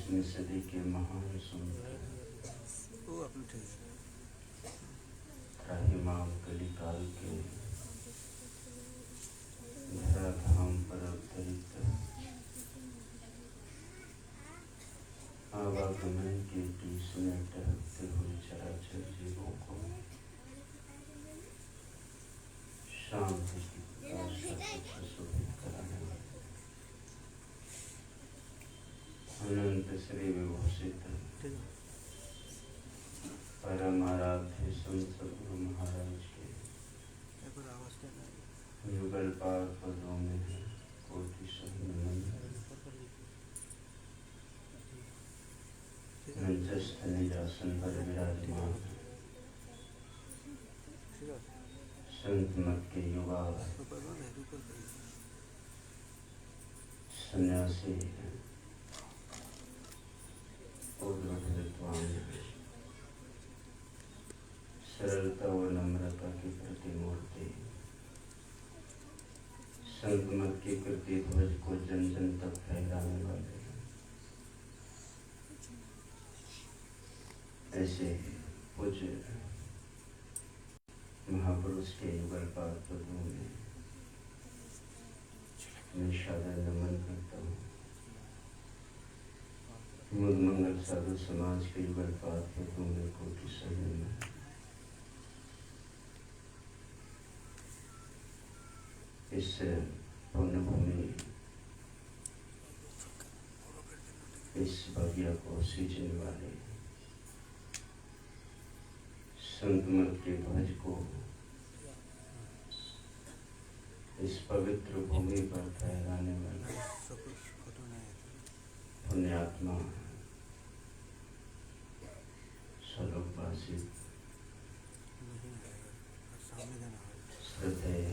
21वीं सदी के महान संत त्राहिमाम कलिकाल के धराधाम पर अवतरित आवागमन के बीच में टहलते हुए चराचर जीवों को शांति की प्रकाश से प्रशोभित कराने वाले अनंत श्री विभूषित परम आराध्य संत सद्गुरु महाराज के युगल पार पदों में कोटि नमन। मंचस्थ निजासन पर विराजमान संत मत के युवा सन्यासी विद्वान सरलता व नम्रता की प्रतिमूर्ति संत मत की कृति ध्वज को जन जन तक फहराने वाले ऐसे पूज्य महापुरुष के युगल पार पदों में मैं सादर नमन करता हूँ। मुद मंगल साधु समाज के युगल पार पदों में कोटि नमन। इस पुण्यभूमि इस भव्य को सींचने वाले संत मत के ध्वज को इस पवित्र भूमि पर फहराने वाले पुण्यात्मा स्वलोकवासी श्रद्धेय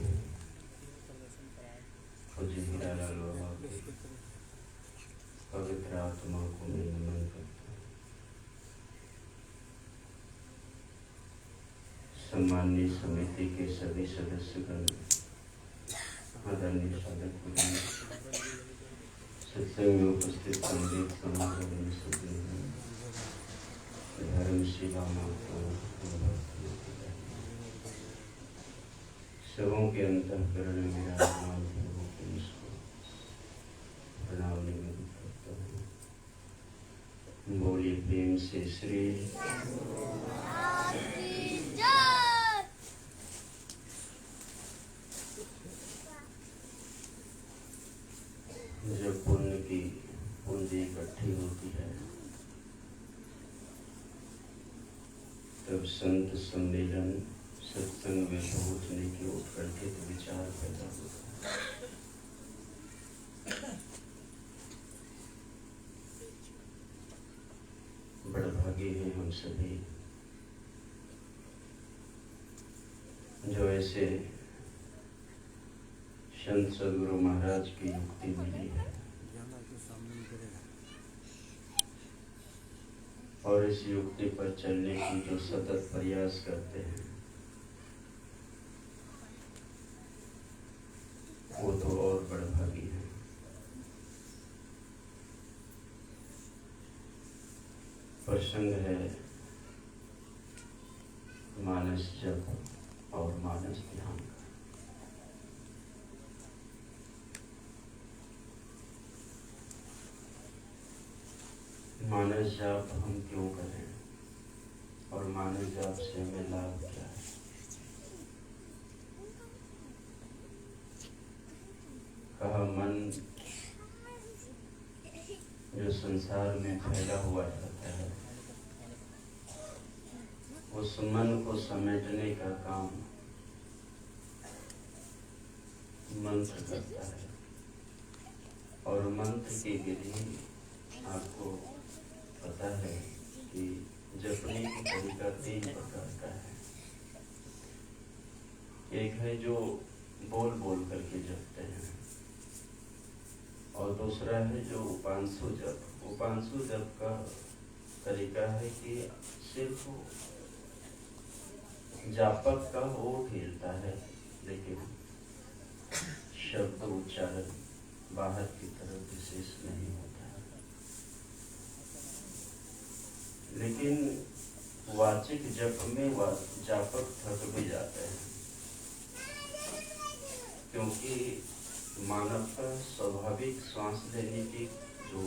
पूज्य हीरालाल बाबा की पवित्र आत्मा को मैं नमन करता हूँ। सम्माननीय समिति के सभी सदस्यगण, आदरणीय साधक पुजारी, सत्संग में उपस्थित पंडित समागम सभी धर्म शिवा सबों के अंतःकरण में विराजमान प्रभु के इसको प्रणाम निवेदन करता हूँ। बोलिए प्रेम से श्री जब पुण्य की पूंजी इकट्ठी होती है तब संत सम्मेलन सत्संग में पहुंचने के उत्कंठित विचार पैदा होता है। बड़भागी हैं हम सभी जो ऐसे संत सद्गुरु महाराज की युक्ति मिली है और इस युक्ति पर चलने की जो सतत प्रयास करते हैं वो तो और बड़भागी है। प्रसंग है मानस जप और मानस ध्यान का। मानस जाप हम क्यों करें और मानस जाप से हमें लाभ क्या है? कहा मन जो संसार में फैला हुआ रहता है उस मन को समेटने का काम मंत्र करता है और मंत्र की विधि आपको पता है कि जपने की तरीका 3 प्रकार का है। एक है जो बोल बोल करके जपते हैं और दूसरा है जो उपांशु जप। उपांशु जप का तरीका है कि सिर्फ जापक का होठ हिलता है लेकिन शब्द उच्चारण बाहर की तरफ विशेष नहीं होता है। लेकिन वाचिक जप में जापक थक भी जाते हैं, क्योंकि मानव का स्वाभाविक श्वास लेने की जो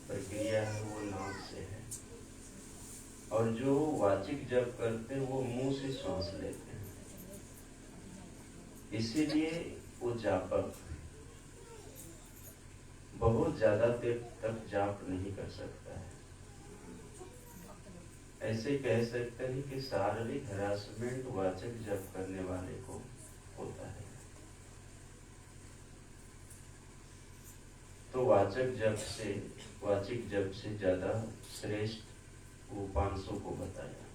प्रक्रिया है वो नाक से है, और जो वाचिक जप करते हैं वो मुंह से श्वास लेते हैं। इसीलिए वो जापक बहुत ज्यादा देर तक जाप नहीं कर सकता है। ऐसे कह सकते हैं कि शारीरिक हरासमेंट वाचक जप करने वाले को होता है। तो वाचिक जप से ज्यादा श्रेष्ठ उपांशों को बताया।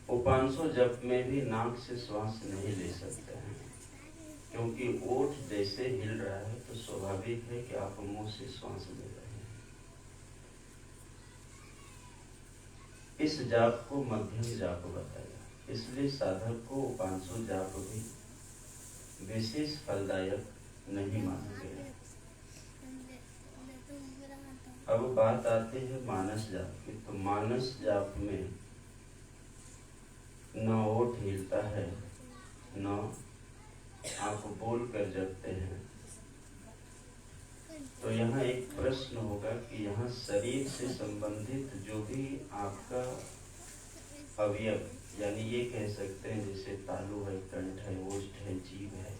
उपांशों जप में भी नाक से श्वास नहीं ले सकते हैं, क्योंकि ओठ जैसे हिल रहा है तो स्वाभाविक है कि आप मुंह से श्वास ले रहे हैं। इस जाप को मध्यम जाप बताया, इसलिए साधक को उपांशु जाप भी विशेष फलदायक नहीं माना गया। अब बात आती है मानस जाप की। तो मानस जाप में न ओठ हिलता है, न आप बोल कर जपते हैं। तो यहाँ एक प्रश्न होगा कि यहाँ शरीर से संबंधित जो भी आपका अवयव, यानी ये कह सकते हैं जैसे तालु है, कंठ है, ओष्ठ है, जीभ है,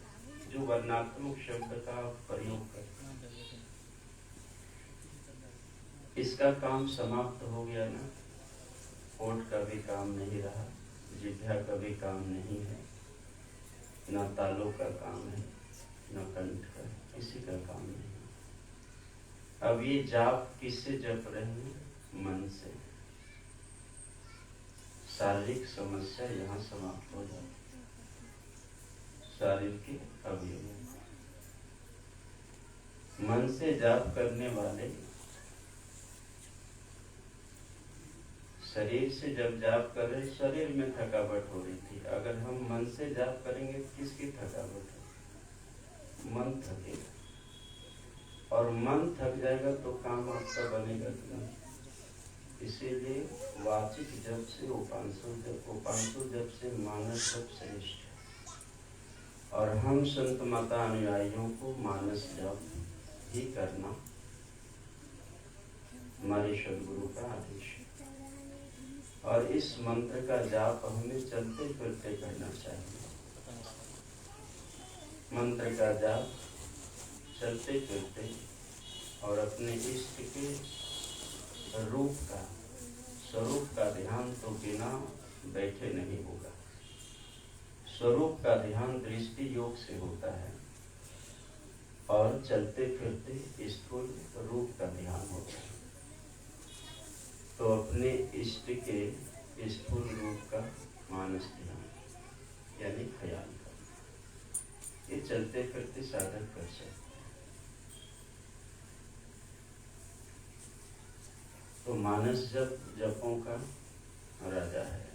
जो वर्णात्मक शब्द का प्रयोग करते हैं, इसका काम समाप्त हो गया ना। ओठ का भी काम नहीं रहा, जिह्वा का भी काम नहीं है, न तालु का काम है, न कंठ का, किसी का काम नहीं। अब ये जाप किससे जप रहे हैं? मन से। शारीरिक समस्या यहाँ समाप्त हो जाती है। शरीर के अवयव मन से जाप करने वाले, शरीर से जब जाप कर रहे, शरीर में थकावट हो रही थी। अगर हम मन से जाप करेंगे किसकी थकावट है? मन थकेगा, और मन थक जाएगा तो काम आपका बनेगा नहीं। इसीलिए वाचिक जप से उपांशु जप से मानस जप श्रेष्ठ है, और हम संत माता अनुयायियों को मानस जप ही करना हमारे सदगुरु का आदेश है। और इस मंत्र का जाप हमें चलते फिरते करना चाहिए। मंत्र का जाप चलते फिरते और अपने इष्ट के रूप का, स्वरूप का ध्यान तो बिना बैठे नहीं होगा। स्वरूप का ध्यान दृष्टि योग से होता है, और चलते फिरते स्थूल रूप का ध्यान होता है। तो अपने इष्ट के स्थूल रूप का मानस ध्यान, यानी ख्याल का, ये चलते फिरते साधक कर सकते हैं। तो मानस जपों का राजा है।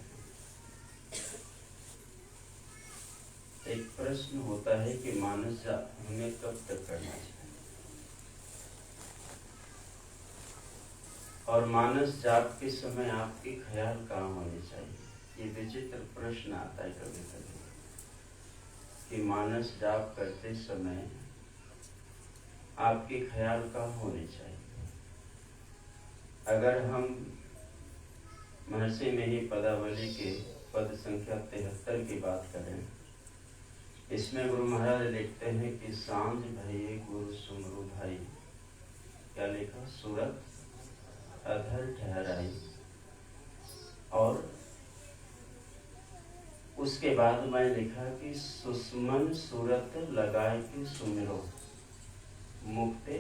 एक प्रश्न होता है कि मानस जाप हमें कब तक करना चाहिए, और मानस जाप के समय आपके ख्याल कहाँ होने चाहिए? ये विचित्र प्रश्न आता है कभी कभी कि मानस जाप करते समय आपके ख्याल कहाँ होने चाहिए। अगर हम महर्षि में ही पदावली के पद संख्या 73 की बात करें, इसमें गुरु महाराज लिखते हैं कि सांझ भये गुरु सुमरु भाई, क्या लिखा? सूरत अधर ठहराई। और उसके बाद मैं लिखा कि सुस्मन सूरत लगाए के सुमिरो, मुक्ते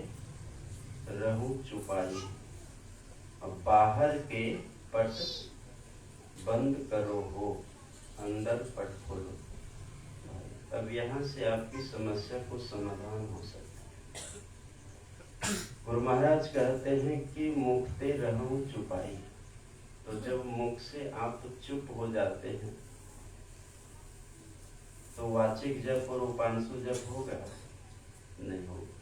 रहू चुपाई। अब बाहर के पट बंद करो हो, अंदर पट खोलो। अब यहाँ से आपकी समस्या को समाधान हो सकता है। गुरु महाराज कहते हैं कि मुक्ते रहूं चुपाई। तो जब मुख से आप चुप हो जाते हैं तो वाचिक जप और उपांशु जप होगा? नहीं होगा।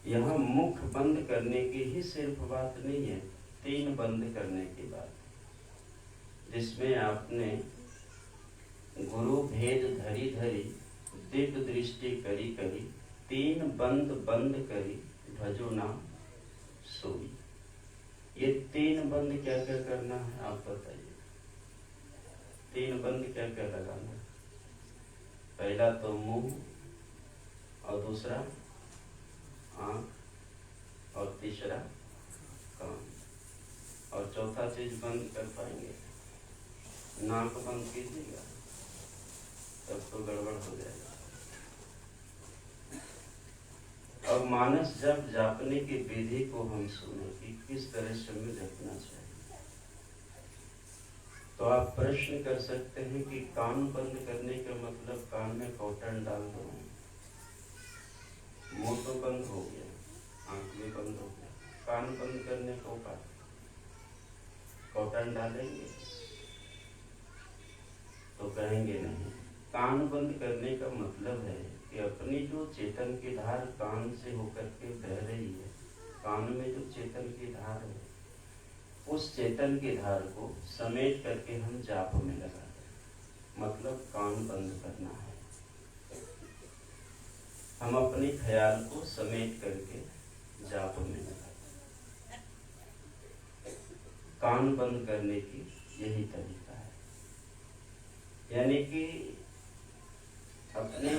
यहाँ मुख बंद करने की ही सिर्फ बात नहीं है, 3 बंद करने की बात, जिसमें आपने गुरु भेद धरी धरी दिव्य दृष्टि करी करी, 3 बंद बंद करी भजो नाम सोई। ये 3 बंद क्या क्या करना है आप बताइए। 3 बंद क्या क्या लगाना है? पहला तो मुंह, और दूसरा आंख, और तीसरा कान, और चौथा चीज बंद कर पाएंगे? नाक बंद कीजिएगा तब तो गड़बड़ हो जाएगा। अब मानस जप जापने की विधि को हम सुने कि किस तरह से हमें जपना चाहिए। तो आप प्रश्न कर सकते हैं कि कान बंद करने का मतलब कान में कॉटन डाल दो, मुंह तो बंद हो गया, आंख भी बंद हो गया, कान बंद करने का उपाय कॉटन डालेंगे? तो कहेंगे नहीं। कान बंद करने का मतलब है कि अपनी जो चेतन की धार कान से होकर के बह रही है, कान में जो चेतन की धार है, उस चेतन की धार को समेट करके हम जाप में लगा दें, मतलब कान बंद करना है। हम अपने ख्याल को समेट करके जाप में लगा दें। कान बंद करने की यही तरीका है, यानी कि अपने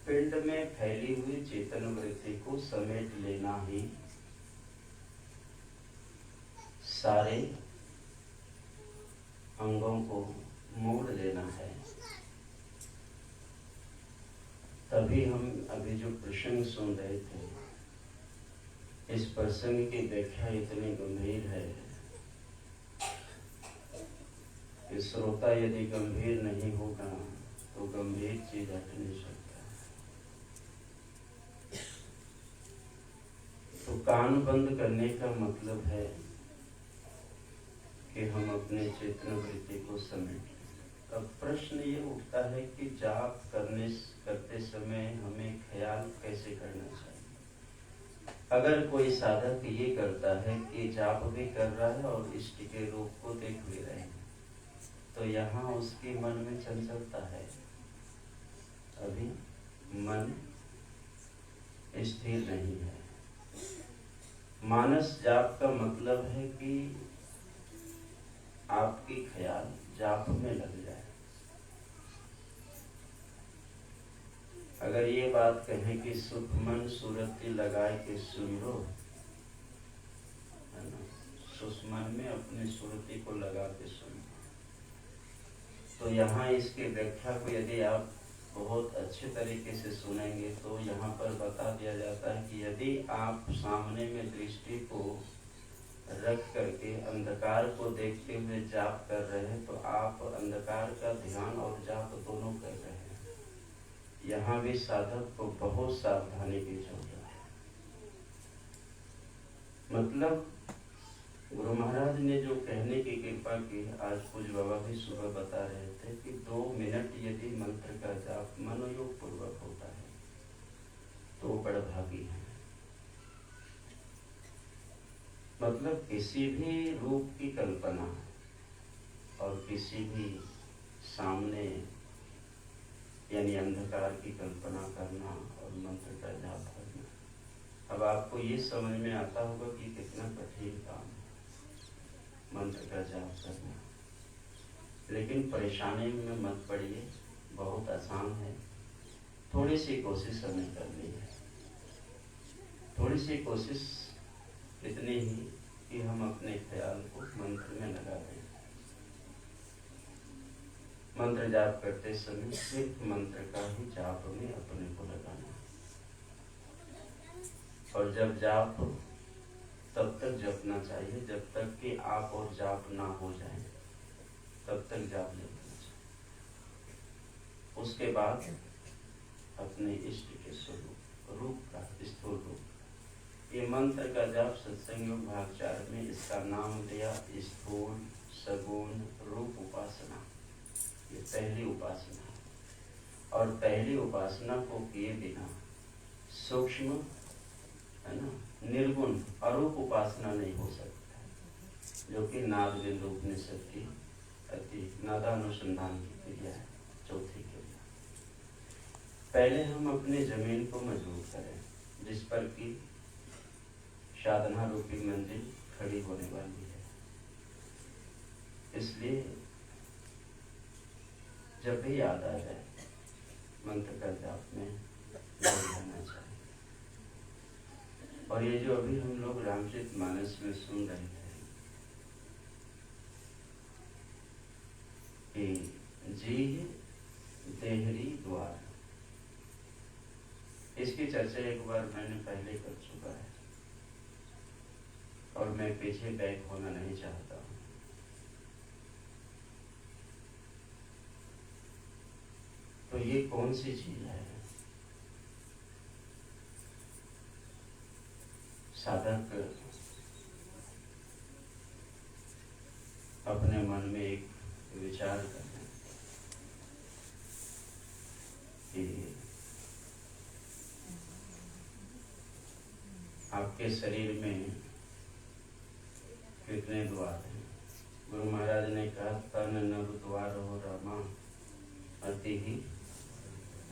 पिंड में फैली हुई चेतन वृत्ति को समेट लेना ही सारे अंगों को मोड़ लेना है। तभी हम अभी जो प्रसंग सुन रहे थे, इस प्रसंग की व्याख्या इतनी गंभीर है कि श्रोता यदि गंभीर नहीं होगा तो गंभीर चीज हट नहीं सकता। तो कान बंद करने का मतलब है कि हम अपने चेतन वृत्ति को समेट। अब प्रश्न ये उठता है कि जाप करते समय हमें ख्याल कैसे करना चाहिए। अगर कोई साधक ये करता है कि जाप भी कर रहा है और इष्ट के रूप को देख भी रहे हैं, तो यहाँ उसके मन में चंचलता है, अभी मन स्थिर नहीं है। मानस जाप का मतलब है कि आपकी ख्याल जाप में लग जाए। अगर ये बात कहें कि सुख मन सुरति लगाए के सुन लो, है ना, सुषमन में अपनी सुरति को लगा के सुन, तो यहाँ इसकी व्याख्या को यदि आप बहुत अच्छे तरीके से सुनेंगे तो यहाँ पर बता दिया जाता है कि यदि आप सामने में दृष्टि को रख करके अंधकार को देखते हुए जाप कर रहे हैं, तो आप अंधकार का ध्यान और जाप दोनों कर रहे हैं। यहाँ भी साधक को बहुत सावधानी की जरूरत है। मतलब गुरु महाराज ने जो कहने की कृपा की, आज पूज्य बाबा भी सुबह बता रहे थे कि 2 मिनट यदि मंत्र का जाप मनोयोग पूर्वक होता है तो बड़ा भागी है। मतलब किसी भी रूप की कल्पना और किसी भी सामने यानी अंधकार की कल्पना करना और मंत्र का जाप करना, अब आपको ये समझ में आता होगा कि कितना कठिन काम है मंत्र का जाप करना। लेकिन परेशानी में मत पड़िए, बहुत आसान है। थोड़ी सी कोशिश हमें करनी है, थोड़ी सी कोशिश इतनी ही कि हम अपने ख्याल को मंत्र में लगा दें। मंत्र जाप करते समय सिर्फ मंत्र का ही जाप में अपने को लगाना, और जब जाप तब तक जपना चाहिए जब तक कि आप और जाप ना हो जाए, तब तक जाप जपना चाहिए। उसके बाद अपने इष्ट के स्वरूप रूप का स्थूल रूप, ये मंत्र का जाप सत्संग योग भाग 4 में इसका नाम दिया स्थूल सगुण रूप उपासना। ये पहली उपासना है, और पहली उपासना को किए बिना सूक्ष्म है ना, निर्गुण अरूप उपासना नहीं हो सकता, जो कि नाद बिंदु उपनिषद की अति नादानुसंधान की क्रिया है, चौथी क्रिया। पहले हम अपने जमीन को मजबूत करें, जिस पर कि साधना रूपी मंजिल खड़ी होने वाली है। इसलिए जब भी याद आ जाए मंत्र का जाप में लग जाना चाहिए। और ये जो अभी हम लोग रामचरितमानस में सुन रहे थे कि जीह देहरी द्वार, इसकी चर्चा एक बार मैंने पहले कर चुका है और मैं पीछे बैक होना नहीं चाहता हूँ। तो ये कौन सी चीज है? साधक अपने मन में एक विचार करें कि आपके शरीर में कितने द्वार हैं? गुरु महाराज ने कहा, तन नव द्वार हो रमा, अति ही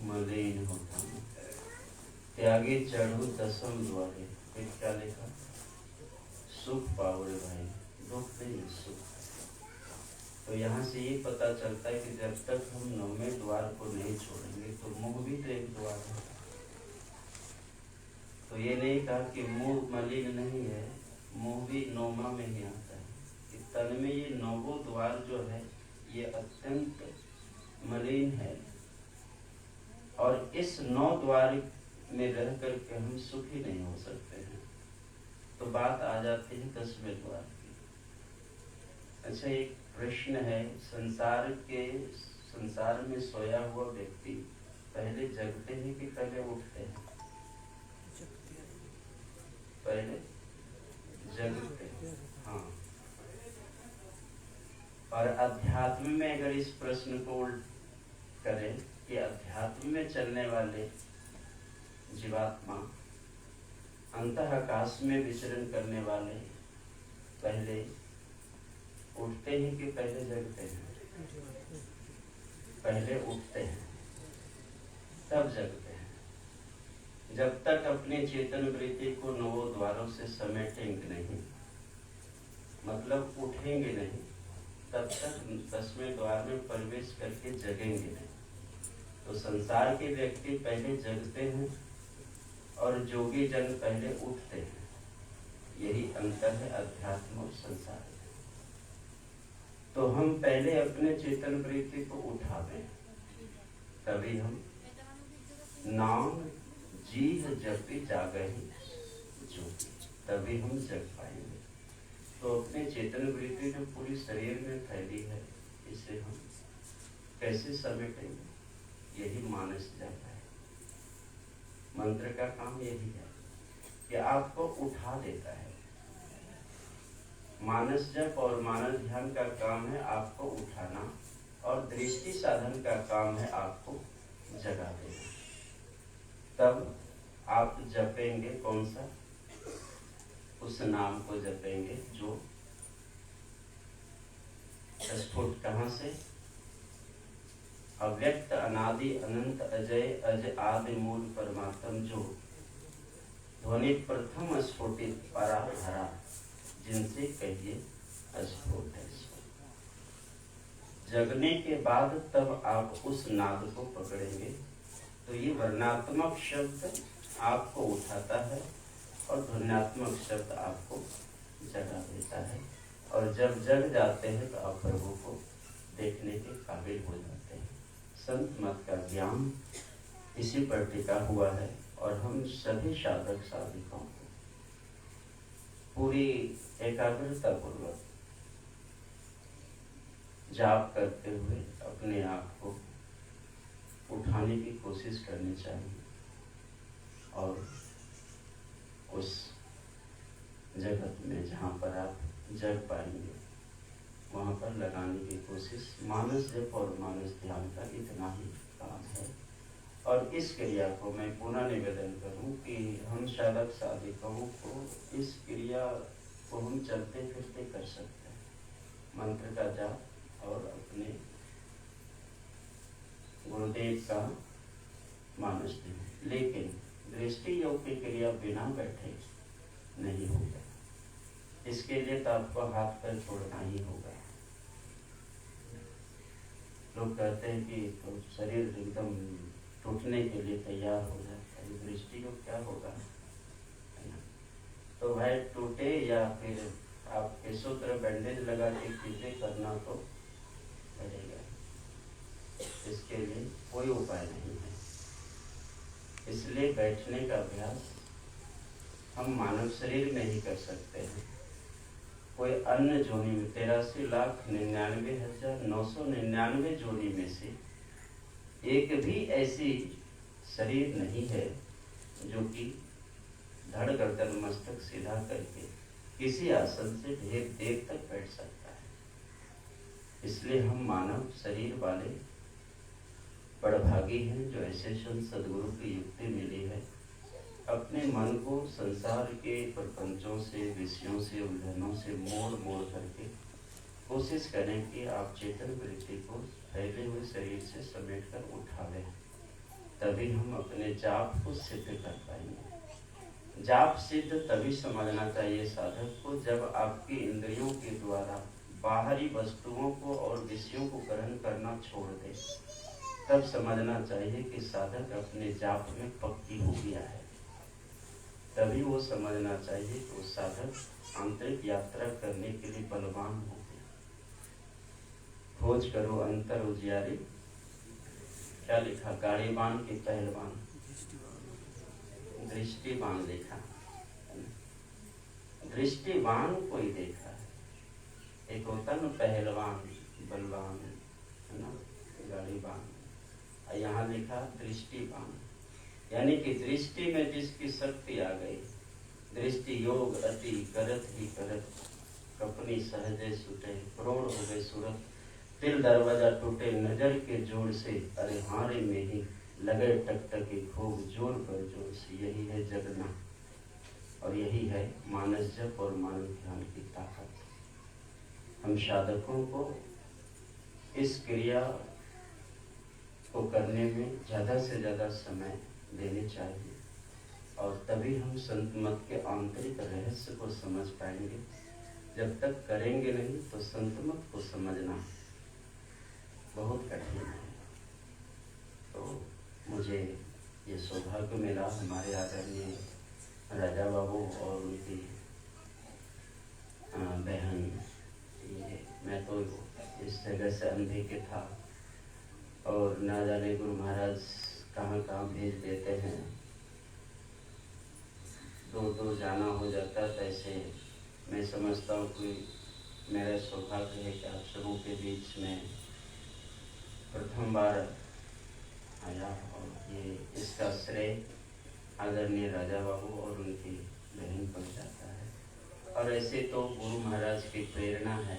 मलिन होता, त्यागे चढ़ू दसम द्वारे। फिर क्या लिखा? सुख पाओगे भाई, दुख नहीं, सुख। तो यहाँ से ये पता चलता है कि जब तक हम नौवें द्वार को नहीं छोड़ेंगे तो मुंह भी तो एक द्वार है। तो ये नहीं कहा कि मुंह मलिन नहीं है, मुंह भी नौमा में ही आता है। कि तन में ये नौवों द्वार जो है ये अत्यंत मलिन है, और इस 9 द्वार में रह करके हम सुखी नहीं हो सकते हैं। तो बात आ जाती है 10वें द्वार की। अच्छा, एक प्रश्न है, संसार में सोया हुआ व्यक्ति पहले जगते हैं कि पहले उठते हैं? पहले जगते हैं, हाँ। और अध्यात्म में अगर इस प्रश्न को उल्ट करें कि अध्यात्म में चलने वाले जीवात्मा अंतः आकाश में विचरण करने वाले पहले उठते हैं कि पहले जगते हैं? पहले उठते हैं, तब जगते हैं। जब तक अपने चेतन वृत्ति को 9 द्वारों से समेटेंगे नहीं, मतलब उठेंगे नहीं, तब तक 10वें द्वार में प्रवेश करके जगेंगे नहीं। तो संसार के व्यक्ति पहले जगते हैं और जोगी जन पहले उठते हैं। यही अंतर है अध्यात्म और संसार में। तो हम पहले अपने चेतन वृत्ति को उठावें, तभी हम नाम जीह जपि जागहि जोगी, तभी हम जग पाएंगे। तो अपने चेतन वृत्ति जो पूरी शरीर में फैली है, इसे हम कैसे समेटेंगे? यही मानस जप है। मंत्र का काम यही है कि आपको उठा देता है। मानस जप और मानस ध्यान का काम है आपको उठाना, और दृष्टि साधन का काम है आपको जगा देना। तब आप जपेंगे कौन सा? उस नाम को जपेंगे जो स्फुट कहाँ से? अव्यक्त अनादि अनंत अजय अज आदि मूल परमात्म, जो ध्वनि प्रथम स्फुटित परा धरा, जिनसे कहिए अस्फुट है। जगने के बाद तब आप उस नाद को पकड़ेंगे। तो ये वर्णात्मक शब्द आपको उठाता है और ध्वन्यात्मक शब्द आपको जगा देता है। और जब जग जाते हैं तो आप प्रभु को देखने के काबिल हो जाते हैं। संत मत का ज्ञान इसी पर टिका हुआ है, और हम सभी साधक साधिकाओं को पूरी एकाग्रता पूर्वक जाप करते हुए अपने आप को उठाने की कोशिश करनी चाहिए, और उस जगत में जहाँ पर आप जग पाएंगे वहाँ पर लगाने की कोशिश। मानस जप और मानस ध्यान का इतना ही काम है। और इस क्रिया को मैं पुनः निवेदन करूं कि हम साधक साधिकों को इस क्रिया को हम चलते फिरते कर सकते हैं, मंत्र का जाप और अपने गुरुदेव का मानस देना। लेकिन दृष्टि योग की क्रिया बिना बैठे नहीं होगा। इसके लिए तो आपको हाथ पैर छोड़ना ही होगा। लोग कहते हैं कि तो शरीर एकदम टूटने के लिए तैयार हो जाता है, दृष्टि योग क्या होगा? तो भाई टूटे या फिर आपके सूत्र बैंडेज लगा के चीजें करना तो पड़ेगा, इसके लिए कोई उपाय नहीं है। इसलिए बैठने का अभ्यास हम मानव शरीर में ही कर सकते हैं। कोई अन्य जोनी में 83,99,999 जोनी में से एक भी ऐसी शरीर नहीं है जो कि धड़ गर्दन मस्तक सीधा करके किसी आसन से ढेर देर तक बैठ सकता है। इसलिए हम मानव शरीर वाले बड़भागी हैं जो ऐसे सदगुरु की युक्ति मिली है। अपने मन को संसार के प्रपंचों से, विषयों से, उलझनों से मोड़ करके कोशिश करें कि आप चेतन वृत्ति को फैले हुए शरीर से समेट कर उठा लें, तभी हम अपने जाप को सिद्ध कर पाएंगे। जाप सिद्ध तभी समझना चाहिए साधक को जब आपकी इंद्रियों के द्वारा बाहरी वस्तुओं को और विषयों को ग्रहण करना छोड़ दे। तब समझना चाहिए कि साधक अपने जाप में पक्की हो गया है। तभी वो समझना चाहिए कि वो साधक आंतरिक यात्रा करने के लिए बलवान हो गया। खोज करो अंतर उजियारी, क्या लिखा? गाड़ीबान की पहलवान, दृष्टिबान लिखा। दृष्टिबान कोई देखा है, एक होता न पहलवान बलवान, है ना, गाड़ीबान। यहाँ लिखा दृष्टिबान, यानी कि दृष्टि में जिसकी शक्ति आ गई। दृष्टि योग अति करत ही करत, कपनी सहजे सुटे, करोड़ हो गए सूरत, दिल दरवाजा टूटे नजर के जोर से, अरे हारे में ही लगे टकटके खूब जोर पर जोर से। यही है जगना और यही है मानस जप और मानव ध्यान की ताकत। हम साधकों को इस क्रिया को करने में ज़्यादा से ज़्यादा समय देने चाहिए और तभी हम संत मत के आंतरिक रहस्य को समझ पाएंगे। जब तक करेंगे नहीं तो संत मत को समझना बहुत कठिन है। तो मुझे ये सौभाग्य मिला हमारे आदरणीय राजा बाबू और उनकी बहन, ये मैं तो इस जगह से अनभिज्ञ था और ना जाने गुरु महाराज कहाँ कहाँ भेज देते हैं, दूर जाना हो जाता है। ऐसे मैं समझता हूँ कि मेरा सौभाग्य है कि आप सबों के बीच में प्रथम बार आया और ये इसका श्रेय आदरणीय राजा बाबू और उनकी बहन पर जाता है। और ऐसे तो गुरु महाराज की प्रेरणा है,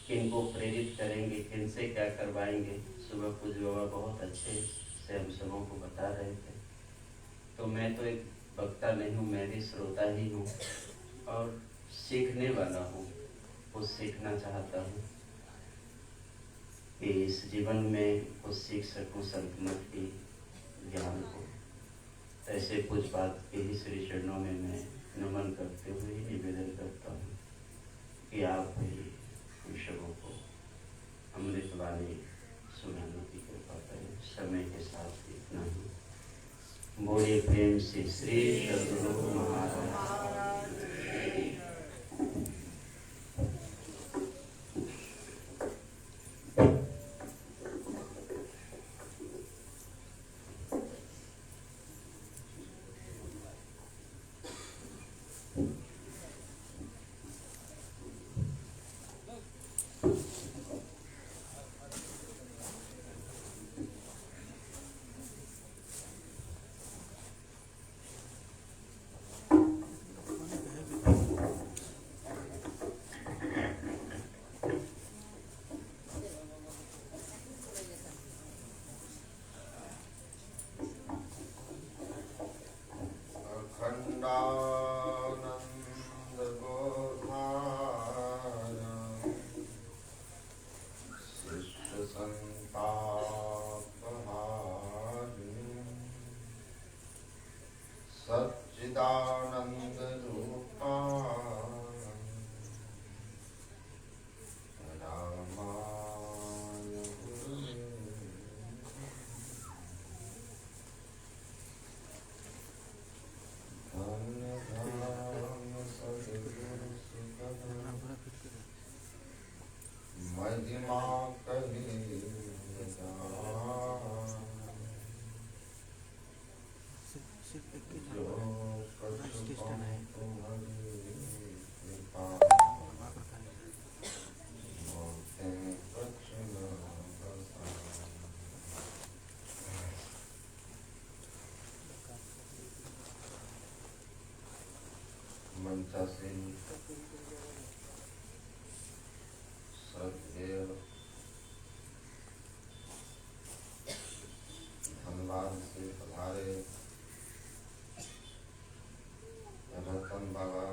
किनको प्रेरित करेंगे, किनसे क्या करवाएंगे। सुबह पूज्य बाबा बहुत अच्छे से हम सबों को बता रहे थे। तो मैं तो एक वक्ता नहीं हूँ, मैं भी श्रोता ही हूँ और सीखने वाला हूँ। कुछ सीखना चाहता हूँ कि इस जीवन में कुछ सीख सकूँ संत मत की ज्ञान को। ऐसे कुछ बात के ही श्री चरणों में मैं नमन करते हुए निवेदन करता हूँ कि आप भी हम सबों को अमृतवाणी सुनाने की कृपा करें। समय के साथ इतना ही बोलिए प्रेम से श्री सद्गुरु महाराज। सच्चिदानंद रूपा रामाय गुरुवे धन्य धाम सद्गुरु सुखद महिमा कही जो कछु तुम्हारी कृपा मोते कछु न बसाए। मंचासीन श्रद्धेय धनबाद से पधारे रतन बाबा,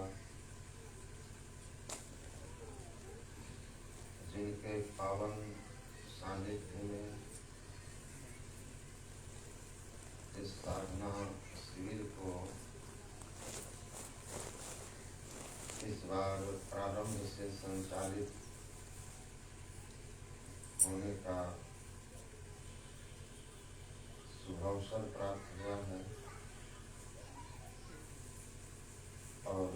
जिनके पावन सानिध्य में इस साधना शिविर को इस बार प्रारंभ से संचालित होने का शुभ अवसर प्राप्त हुआ है और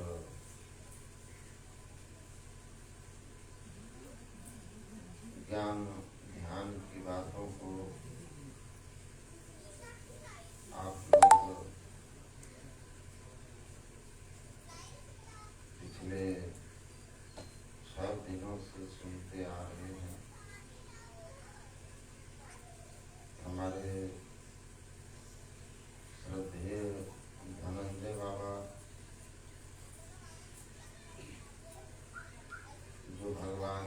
ज्ञान ध्यान की बातों को आप लोग पिछले 6 दिनों से सुनते आ रहे हैं। हमारे श्रद्धेय धनंजय बाबा जो भगवान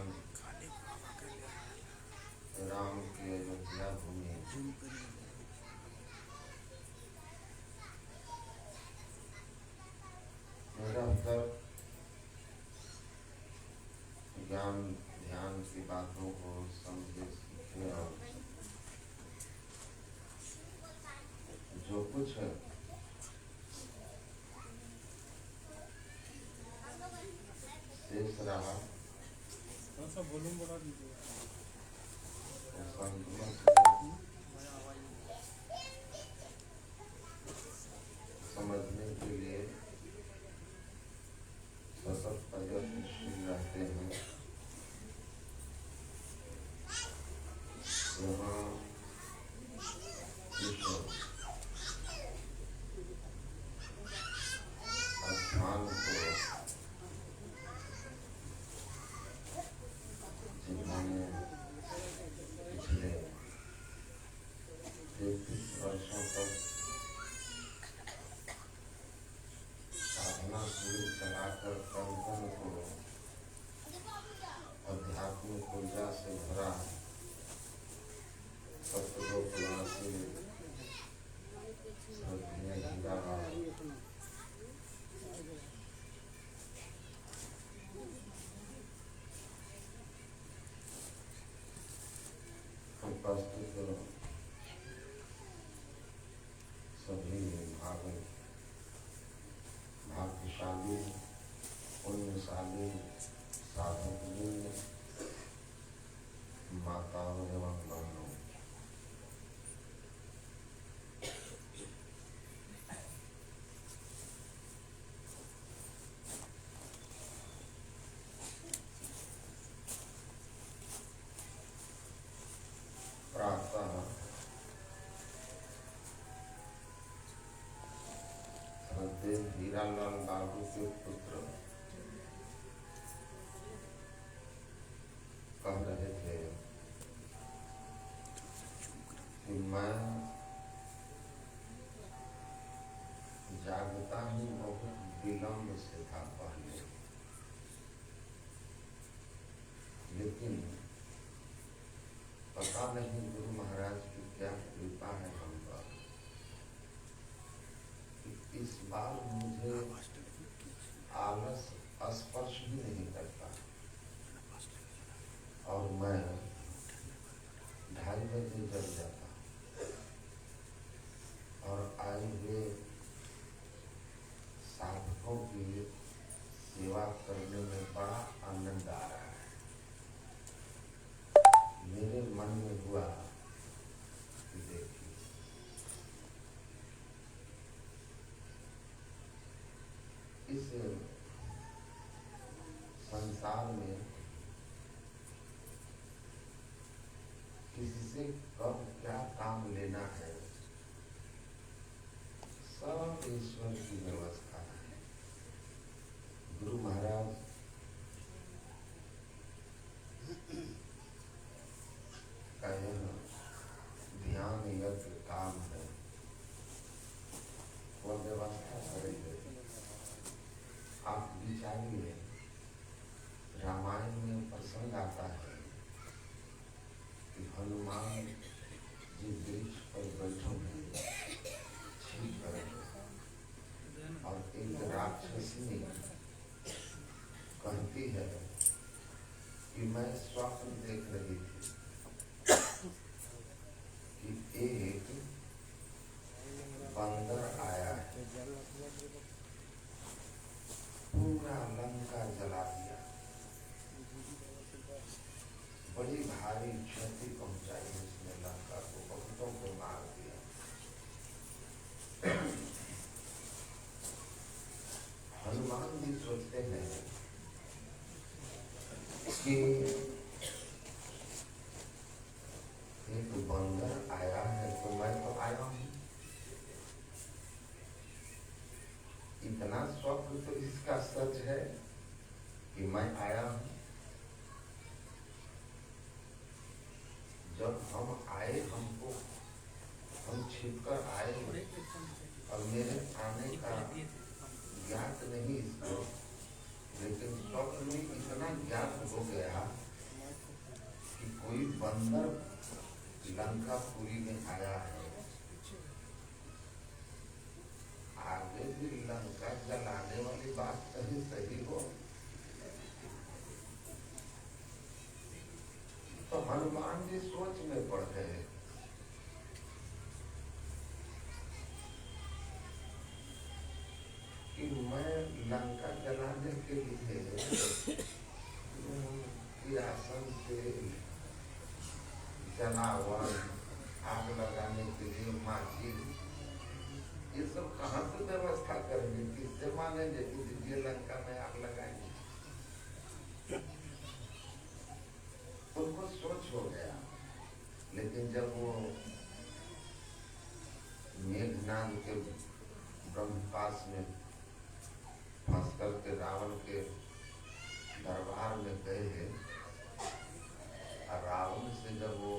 राम की अयोध्या भूमि निरंतर ज्ञान ध्यान की बातों को समझे सीखे और जो कुछ शेष रहा वॉल्यूम बढ़ा दीजिए। समझने के लिए सतत प्रयत्नशील रहते हैं। यहाँ इस स्थान को जिन्होंने पिछले 33 वर्षों तक साधना शिविर चलाकर तन को आध्यात्मिक ऊर्जा से भरा सत्यलोकवासी श्रद्धेय हीरा उपस्थित सभी भाग्यशाली पुण्यशाली साधक माताओं एवं बहनों, प्रातः श्रद्धेय हीरालाल बाबू के पुत्र कह रहे थे कि मैं जागता ही बहुत विलम्ब से था पहले, लेकिन पता नहीं गुरु महाराज की क्या कृपा है हम पर कि इस बार मुझे आलस स्पर्श भी नहीं करता और मैं 2:30 बजे जग जाता और आए हुए संसार में किसी से कब क्या काम लेना है, सब ईश्वर की व्यवस्था है। गुरु महाराज का यह ध्यान यज्ञ काम है, वह व्यवस्था करेंगे। आप विचारिए, रामायण में प्रसंग आता है कि हनुमान जी वृक्ष पर बैठे हैं, छिप कर, और एक राक्षसनी कहती है कि मैं स्वप्न देख रही थी कि एक बंदर आया है, पूरा लंका जला दिया, बड़ी भारी क्षति पहुंचाई उसने लंका को, बहुतों को मार दिया। हनुमान जी सोचते हैं कि एक बंदर आया है तो मैं तो आया हूं, इतना स्वप्न तो इसका सच है कि मैं आया हूं। जब हम आए, हमको हम छिपकर आए और मेरे आने का ज्ञात नहीं इसको, लेकिन स्वप्न में इतना ज्ञात हो गया कि कोई बंदर लंकापुरी में आया है। आगे भी लंका जलाने वाली बात कहीं सही हो तो हनुमान जी सोच में पड़ गए। कि मैं लंका जलाने के लिए किरासन से जलावन, आग लगाने के लिए माची, ये सब कहाँ से व्यवस्था करेंगे, किससे मानेंगे कि दीजिए लंका में आग लगाएंगे। उनको सोच हो गया। लेकिन जब वो मेघनाद के ब्रह्मपास में फंस करके रावण के दरबार में गए और रावण से जब वो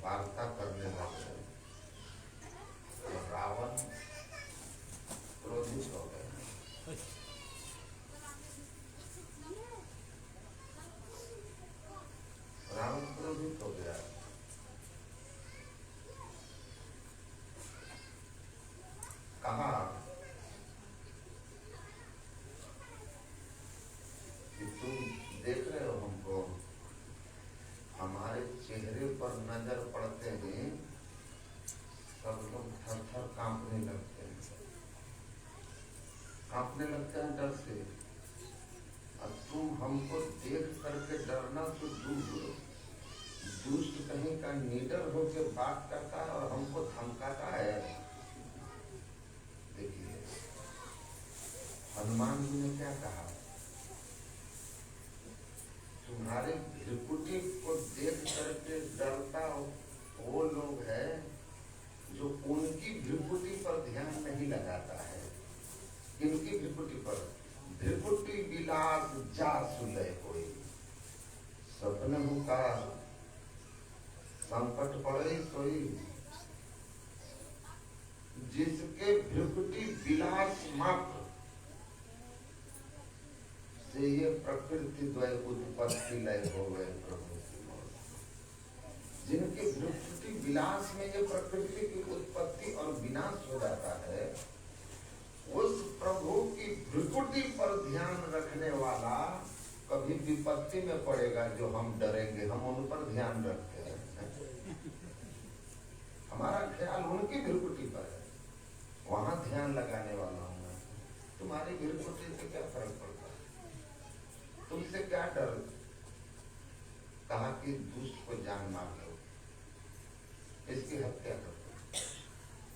वार्ता करने लगे तो रावण क्रोधित हो गया। रावण क्रोधित हो गया। कहा कि तुम देख रहे हो हमको, हमारे चेहरे पर नजर पड़ते हैं सब लोग थर थर कांपने लगते हैं डर से। और तुम हमको देख करके डरना तो दूर, दुष्ट कहीं का निडर होकर बात करता है और हमको धमकाता है। देखिए हनुमान जी ने क्या कहा, तुम्हारे भृकुटी को देख करके डरता वो लोग है जो उनकी भृकुटी पर ध्यान नहीं लगाता है। किनकी भृकुटी पर? भृकुटी विलास जा सुलय कोई, सपन का संकट पड़े सोई, जिसके भृकुटी विलास मात्र से ये प्रकृति द्वय उत्पत्ति लय हो गए प्रभु की मौत। जिनके भृकुटी विलास में ये प्रकृति की उत्पत्ति और विनाश हो जाता है, उस प्रभु की भृकुटी पर ध्यान रखने वाला कभी विपत्ति में पड़ेगा जो हम डरेंगे, हम उन पर ध्यान रखते हैं। हमारा ख्याल उनकी भृकुटी पर है, वहां ध्यान लगाने वाला हूं मैं। तुम्हारी भृकुटी से क्या फर्क पड़ता है, तुमसे क्या डर। कहा कि दुष्ट को जान मार लो, इसकी हत्या कर दो।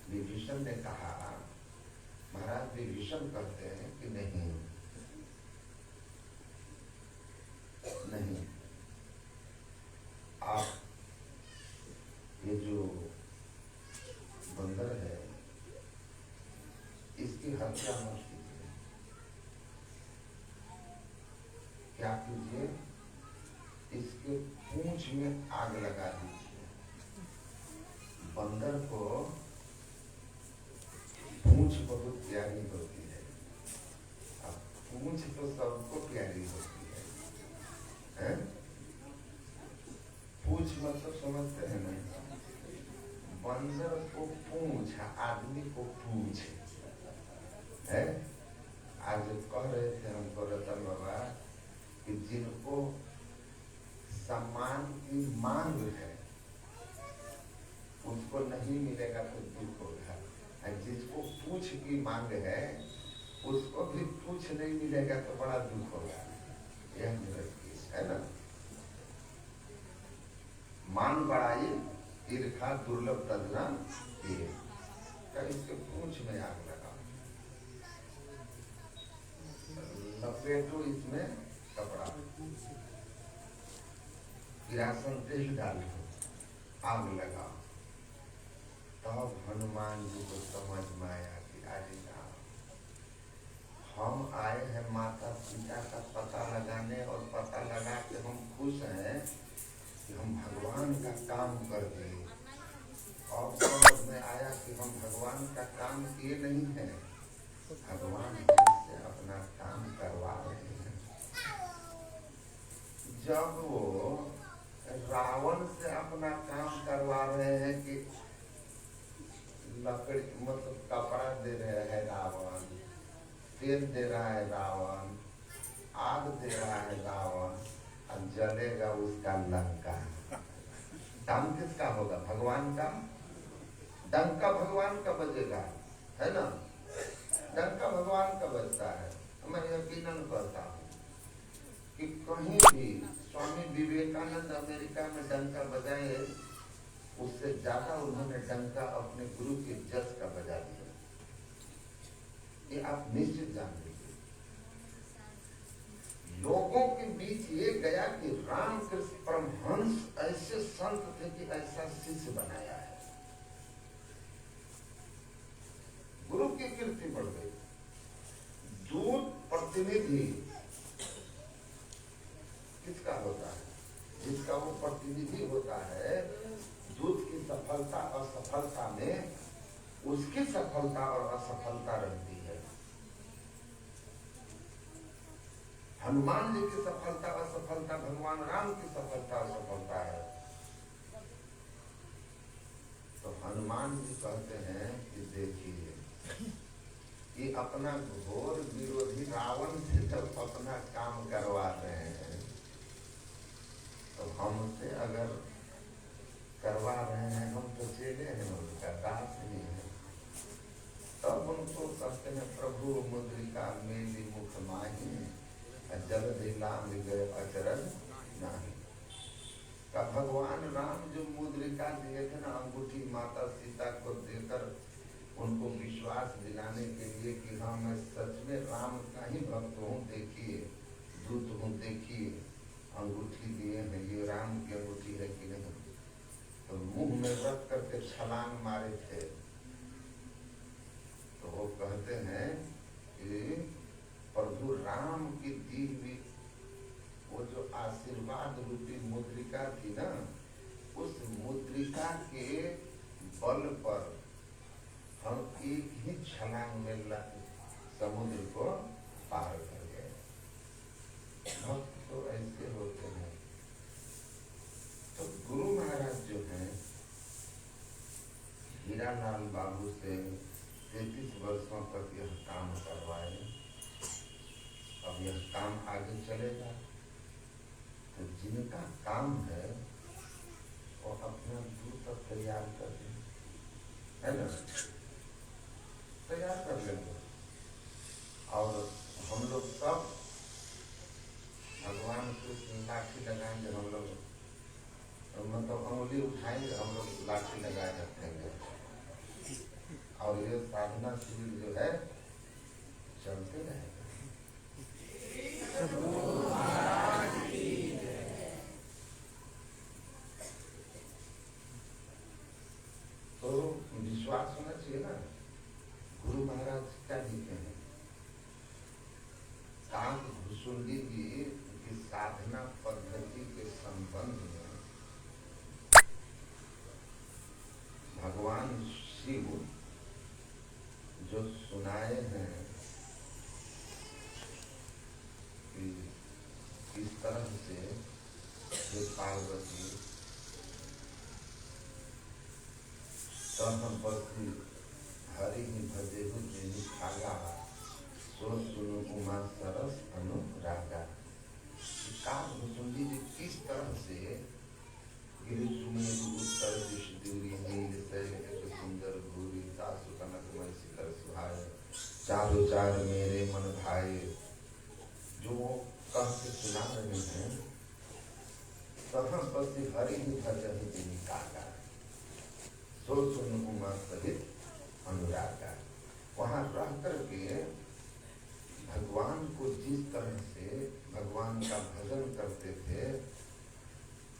विभीषण ने कहा, महाराज विभीषण कहते हैं कि नहीं, नहीं, आप ये जो बंदर है इसकी हत्या मत कीजिए। क्या कीजिए, इसके पूंछ में आग लगा दीजिए। बंदर को पूंछ बहुत प्यारी होती है। अब पूंछ तो सबको प्यारी होती है? पूंछ मतलब समझते हैं ना? बंदर को पूंछ, आदमी को पूंछ है। आज कह रहे थे हमको रतन बाबा कि जिनको सम्मान की मांग है उसको नहीं मिलेगा तो दुख होगा, और जिसको पूछ की मांग है उसको भी पूछ नहीं मिलेगा तो बड़ा दुख होगा। यह निरंकुश है ना। मान बढ़ाई ईर्खा दुर्लभ तजना ये, इसके पूछ में आग लगा, लपेटो इसमें कपड़ा, किरासन तेल डालो, आग लगा। तब हनुमान जी को समझ में आया कि अरे हम आए हैं माता पिता का पता लगाने, और पता लगा के हम खुश हैं कि हम भगवान का काम कर दिए। और समझ में आया कि हम भगवान का काम किए नहीं हैं, भगवान हमसे अपना काम करवा रहे हैं। जब वो रावण से अपना काम करवा रहे हैं कि लकड़ी मतलब कपड़ा दे रहे हैं रावण, तेल दे रहा है रावण, आग दे रहा है रावण, और जलेगा उसका लंका। काम किसका होगा? भगवान का। डंका भगवान का बजेगा, है ना? डंका भगवान का बजता है। मैं यकीनन कहता हूँ कि कहीं भी स्वामी विवेकानंद अमेरिका में डंका बजाए, उससे ज्यादा उन्होंने डंका अपने गुरु के जस का बजा दिया। ये आप निश्चित जान लीजिए। लोगों के बीच ये गया कि रामकृष्ण परमहंस ऐसे संत थे कि ऐसा शिष्य बनाया है। गुरु की कीर्ति बढ़ गई। दूत प्रतिनिधि किसका होता है? जिसका वो प्रतिनिधि होता है, दूत की सफलता असफलता में उसकी सफलता और असफलता रहती है। हनुमान जी की सफलता असफलता भगवान राम की सफलता असफलता है। तो हनुमान जी कहते हैं कि देखिए, ये अपना घोर विरोधी रावण से जब अपना काम करवा रहे हैं, तो हमसे अगर करवा रहे हैं, हम तो चेले हैं, उनका दास नहीं है। तब उनको कहते हैं प्रभु मुद्रिका मेली मुख माही, जलधि लांग गए अचरज नाही। का भगवान राम जो मुद्रिका दिए थे ना, अंगूठी माता सीता को देकर उनको विश्वास दिलाने के लिए कि हाँ मैं सच में राम का ही भक्त हूँ, देखिए दूत हूँ, देखिए अंगूठी दिए हैं, ये राम की अंगूठी है कि नहीं। तो मुंह में रख करके छलांग मारे थे। तो वो कहते हैं कि प्रभु राम की दी हुई वो जो आशीर्वाद रूपी मुद्रिका थी ना, उस मुद्रिका के बल पर हम एक ही छलांग में समुद्र को पार कर गए। भक्त तो ऐसे होते हैं। तो गुरु महाराज जो हैं, हीरालाल बाबू से 33 वर्षों तक यह काम करवाए। अब यह काम आगे चलेगा। तो जिनका काम है वो अपना दूत तैयार कर दें, है ना? तैयार कर लेंगे। और हम लोग सब भगवान कृष्ण लाठी लगाएंगे। हम लोग मतलब अंगुली उठाएंगे, हम लोग लाठी लगाए रखेंगे। और ये साधना शिविर जो है चलते रहेगा। गुरु महाराज क्या लिखे हैं? काग भुसुंडी जी की साधना पद्धति के संबंध में भगवान शिव जो सुनाए हैं कि किस तरह से हे पार्वती तम पति हरि भजेहु जिनि खागा सो सुनु उमा सरस अनुरागा। काग भुसुंडी जी किस तरह से गिरि सुमेरु उत्तर दिश दूरी नील शैल एक सुंदर भूरी तासु कनक मय शिखर सुहाए चारों चार मेरे मन भाए, जो वो कह के सुना रहे हैं, तहाँ पति हरि भजहु जिनि खागा सो सुनु उमा सहित अनुरागा। वहाँ रह करके भगवान को जिस तरह से भगवान का भजन करते थे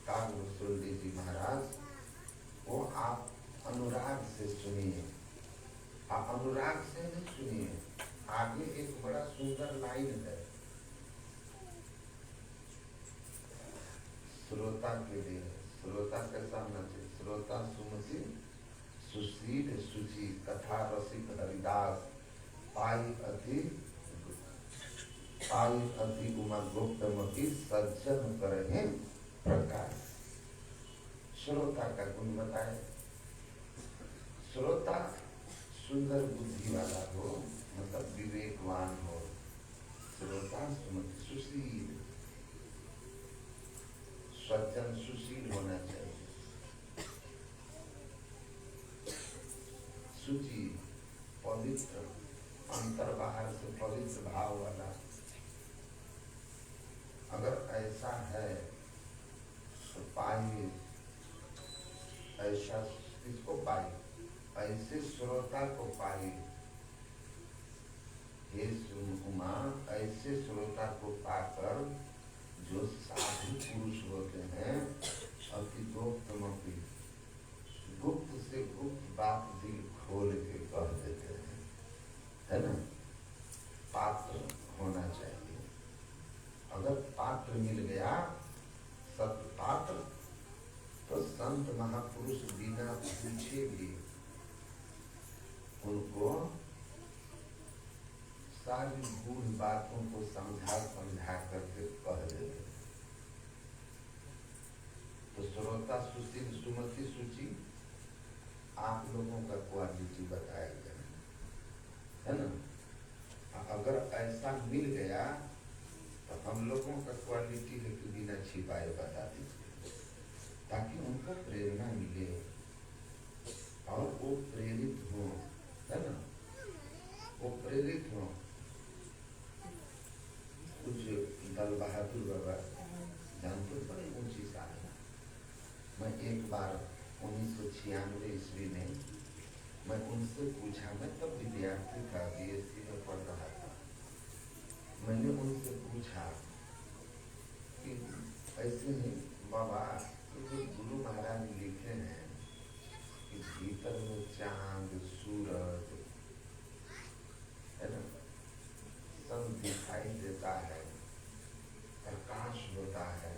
काग भुसुंडी जी महाराज, वो आप अनुराग से सुनिए। आप अनुराग से नहीं सुनिए, आगे एक बड़ा सुंदर लाइन है श्रोता के लिए। श्रोता कैसा होना चाहिए? श्रोता सुमति सुशील सुचि कथा रसिक हरिदास पाई अति उमा गुप्तमति सज्जन करहे प्रकाश। श्रोता का गुण बताए। श्रोता सुंदर बुद्धि वाला हो, मतलब विवेकवान हो। श्रोता सुमति सुशील, सज्जन सुशील होना चाहिए। सुचि पवित्र, अंतर बाहर से पवित्र भाव वाला। अगर ऐसा है तो पाइए, ऐसा किसको पाइए? ऐसे श्रोता को पाइए। हे उमा, ऐसे श्रोता को पाकर जो साधु पुरुष होते हैं अति गुप्तमपि, गुप्त से गुप्त बात दिल खोल के कह देते हैं, है ना? पात्र होना चाहिए। अगर पात्र मिल गया, सत पात्र, तो संत महापुरुष बिना पूछे भी उनको सारी गूढ़ बातों को समझा करके कह देते हैं। तो श्रोता सुशील सुमति सुचि आप लोगों का क्वालिटी बताया गया है ना? अगर ऐसा मिल गया तो हम लोगों का क्वालिटी है कि बिना छिपाए बता दीजिए, ताकि उनको प्रेरणा मिले और वो प्रेरित हो, है ना? वो प्रेरित हो। कुछ दल बहादुर बाबा जानते, बड़ी ऊंची साधना। मैं एक बार 1996 ईस्वी में मैं उनसे पूछा, मैं तब विद्यार्थी था, BSc में पढ़ रहा था। मैंने उनसे पूछा कि ऐसे ही बाबा, जो गुरु महाराज लिखे हैं कि भीतर में चांद सूरज, है ना, सब दिखाई देता है, प्रकाश होता है,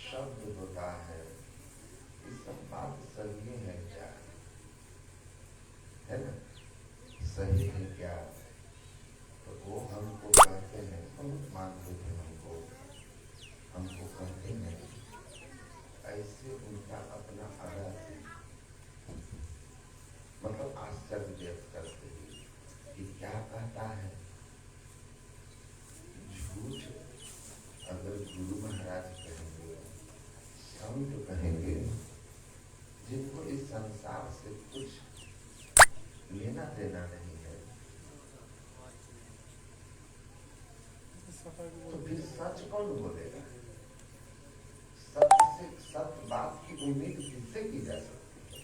शब्द होता है, ये सब बात सही है क्या? है ना? सही है क्या? तो वो हमको कहते हैं, बहुत मानते थे हमको कहते हैं, ऐसे उनका अपना अदा मतलब आश्चर्य व्यक्त करते हैं कि क्या कहता है। झूठ अगर गुरु महाराज कहेंगे, संत कहेंगे, जिनको इस संसार से कुछ लेना देना नहीं है, तो फिर सच कौन बोलेगा? सत्य से, सत्य बात की उम्मीद किससे की जा सकती है?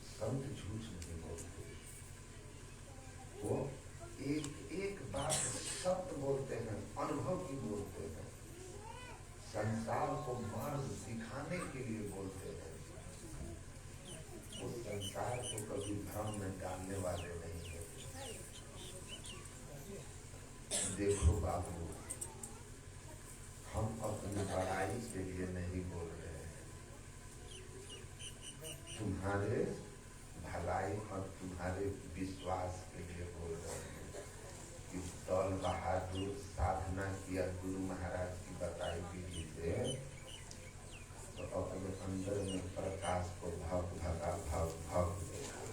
संत झूठ नहीं बोलते, वो एक एक बात सत्य बोलते हैं, अनुभव की बोलते हैं, संसार को मार्ग दिखाने के लिए बोलते हैं। उस संसार को कभी भ्रम में डालने वाले नहीं। देखो बाबू, हम अपनी बड़ाई के लिए नहीं बोल रहे हैं, तुम्हारे भलाई और तुम्हारे विश्वास के लिए बोल रहे हैं कि दौल बहादुर साधना किया गुरु महाराज की बताई विधि से, तो अपने अंदर में प्रकाश को भग भगा भग भग देखा।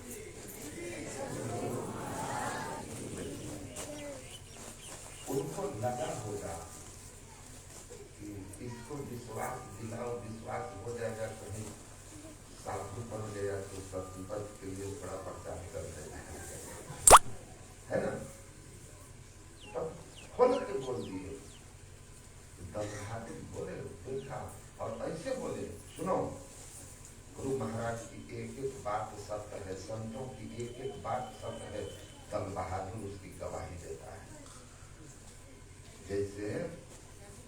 उनको लगा होगा कि इसको विश्वास दिलाओ, विश्वास हो जाएगा, कहीं साधु बन गया तो सत्संग के लिए बड़ा प्रचार कर देगा, है ना। तब खोल के बोल दिए, दलहादी बोले, देखा और ऐसे बोले, सुनो गुरु महाराज की एक एक बात सत्य है, संतों की एक एक बात सत्य है, दल बहादुर उसकी गवाही देता है। जैसे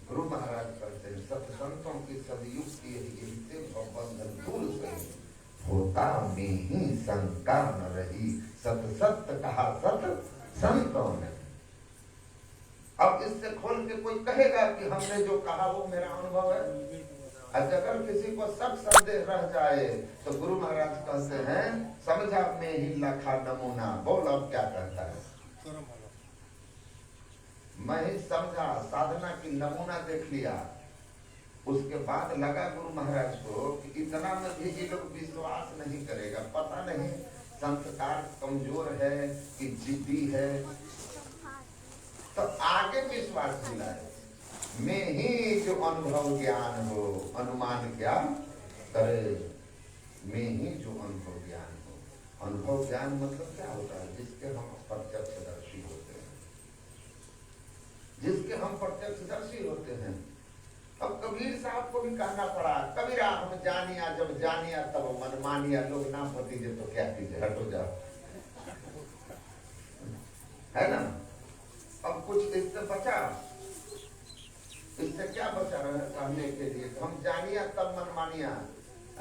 गुरु महाराज कहते हैं, सत्संतों की सदयुक्ति यही से बंधन दूर सही, होता में ही शंका न रही, सत सत्य कहा सत संतों ने। अब इससे खोल के कोई कहेगा कि हमने जो कहा वो मेरा अनुभव है। अगर किसी को सब संदेह रह जाए तो गुरु महाराज कहते हैं, समझा में ही लखा नमूना। बोल अब क्या कहता है? मैं ही समझा, साधना की नमूना देख लिया। उसके बाद लगा गुरु महाराज को कि इतना में भी ये लोग विश्वास नहीं करेगा, पता नहीं संस्कार कमजोर है कि जिद्दी है, तो आगे विश्वास दिलाए। में ही जो अनुभव ज्ञान हो, अनुमान क्या करे, में ही जो अनुभव ज्ञान हो। अनुभव ज्ञान मतलब क्या होता है? जिसके हम प्रत्यक्षदर्शी होते हैं, जिसके हम प्रत्यक्षदर्शी होते हैं। अब कबीर साहब को भी कहना पड़ा, कबीरा हम जानिया, जब जानिया तब मन मानिया। लोग ना भतीजे तो क्या कीजिए, हटो जाओ, है ना। अब कुछ इससे बचा, इससे क्या बचा रहे कहने के लिए? हम जानिया तब मन मानिया,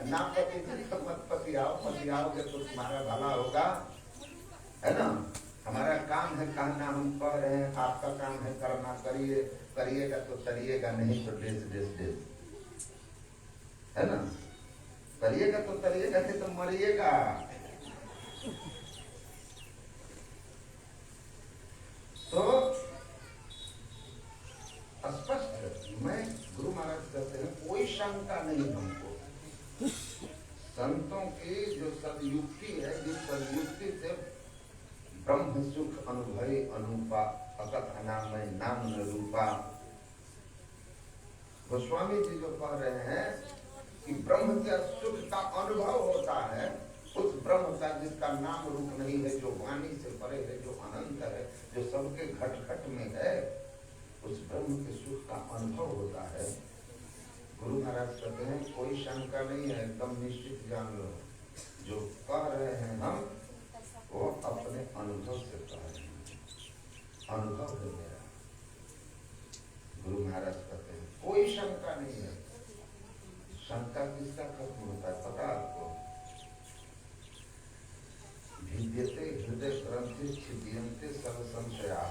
ना पति तब मत पतियाओगे तो तुम्हारा भला होगा, है ना। हमारा काम है कहना, हम कह रहे हैं, आपका काम है करना। करिए, करिएगा तो तरिएगा, नहीं तो डेस डेस डेस, है ना। करिएगा तो तरिएगा, नहीं तो मरिएगा। तो स्पष्ट है। मैं गुरु महाराज कहते हैं कोई शंका नहीं हमको। संतों की जो सदयुक्ति है, जिस सदयुक्ति से ब्रह्म सुख अनुभवी अनुपा अकथ अनामय नाम न रूपा। गोस्वामी जी जो कह रहे हैं कि ब्रह्म के सुख का अनुभव होता है, उस ब्रह्म का जिसका नाम रूप नहीं है, जो वाणी से परे है, जो अनंत है, जो सबके घट घट में है, उस ब्रह्म के सुख का अनुभव होता है। गुरु महाराज कहते हैं कोई शंका नहीं है, एकदम निश्चित जान लो। जो कह रहे हैं हम, वो अपने अनुभव से कह रहे हैं, अनुभव है मेरा। गुरु महाराज कहते हैं कोई शंका नहीं है। शंका किसका खत्म होता है पता आपको? भिद्यते हृदय ग्रंथि छिद्यन्ते सर्व संशया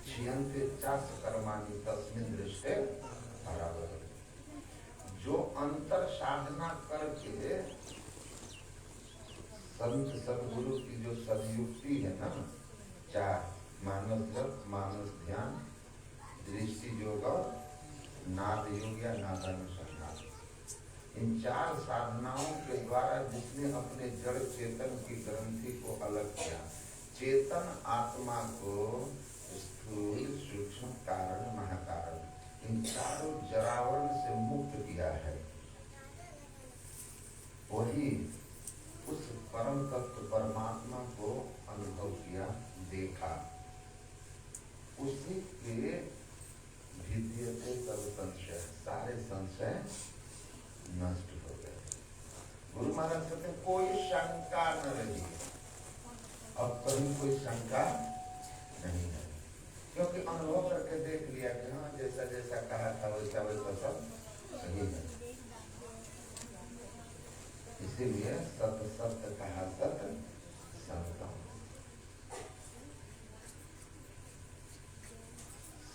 क्षीयन्ते चास कर्माणि तस्मिन् दृष्टे बराबर। जो अंतर साधना करके संत सदगुरु की जो सदयुक्ति है ना, चार मानस जप, मानस ध्यान, दृष्टि योग और नाद योग या नादानुसंधान, इन चार साधनाओं के द्वारा जिसने अपने जड़ चेतन की ग्रंथि को अलग किया, चेतन आत्मा को स्थूल सूक्ष्म कारण महाकारण, इन चारों जरावरण से मुक्त किया है, वही उस परम तत्व परमात्मा को अनुभव किया, देखा। उसी के भिद्यते सब संशय, सारे संशय नष्ट हो गए। गुरु महाराज कहते कोई शंका न रही। अब कहीं कोई शंका नहीं है, क्योंकि अनुभव करके देख लिया कि हाँ जैसा जैसा कहा था वैसा वैसा सब सही है। इसीलिए सत्य सत्य कहा सत्य संतों।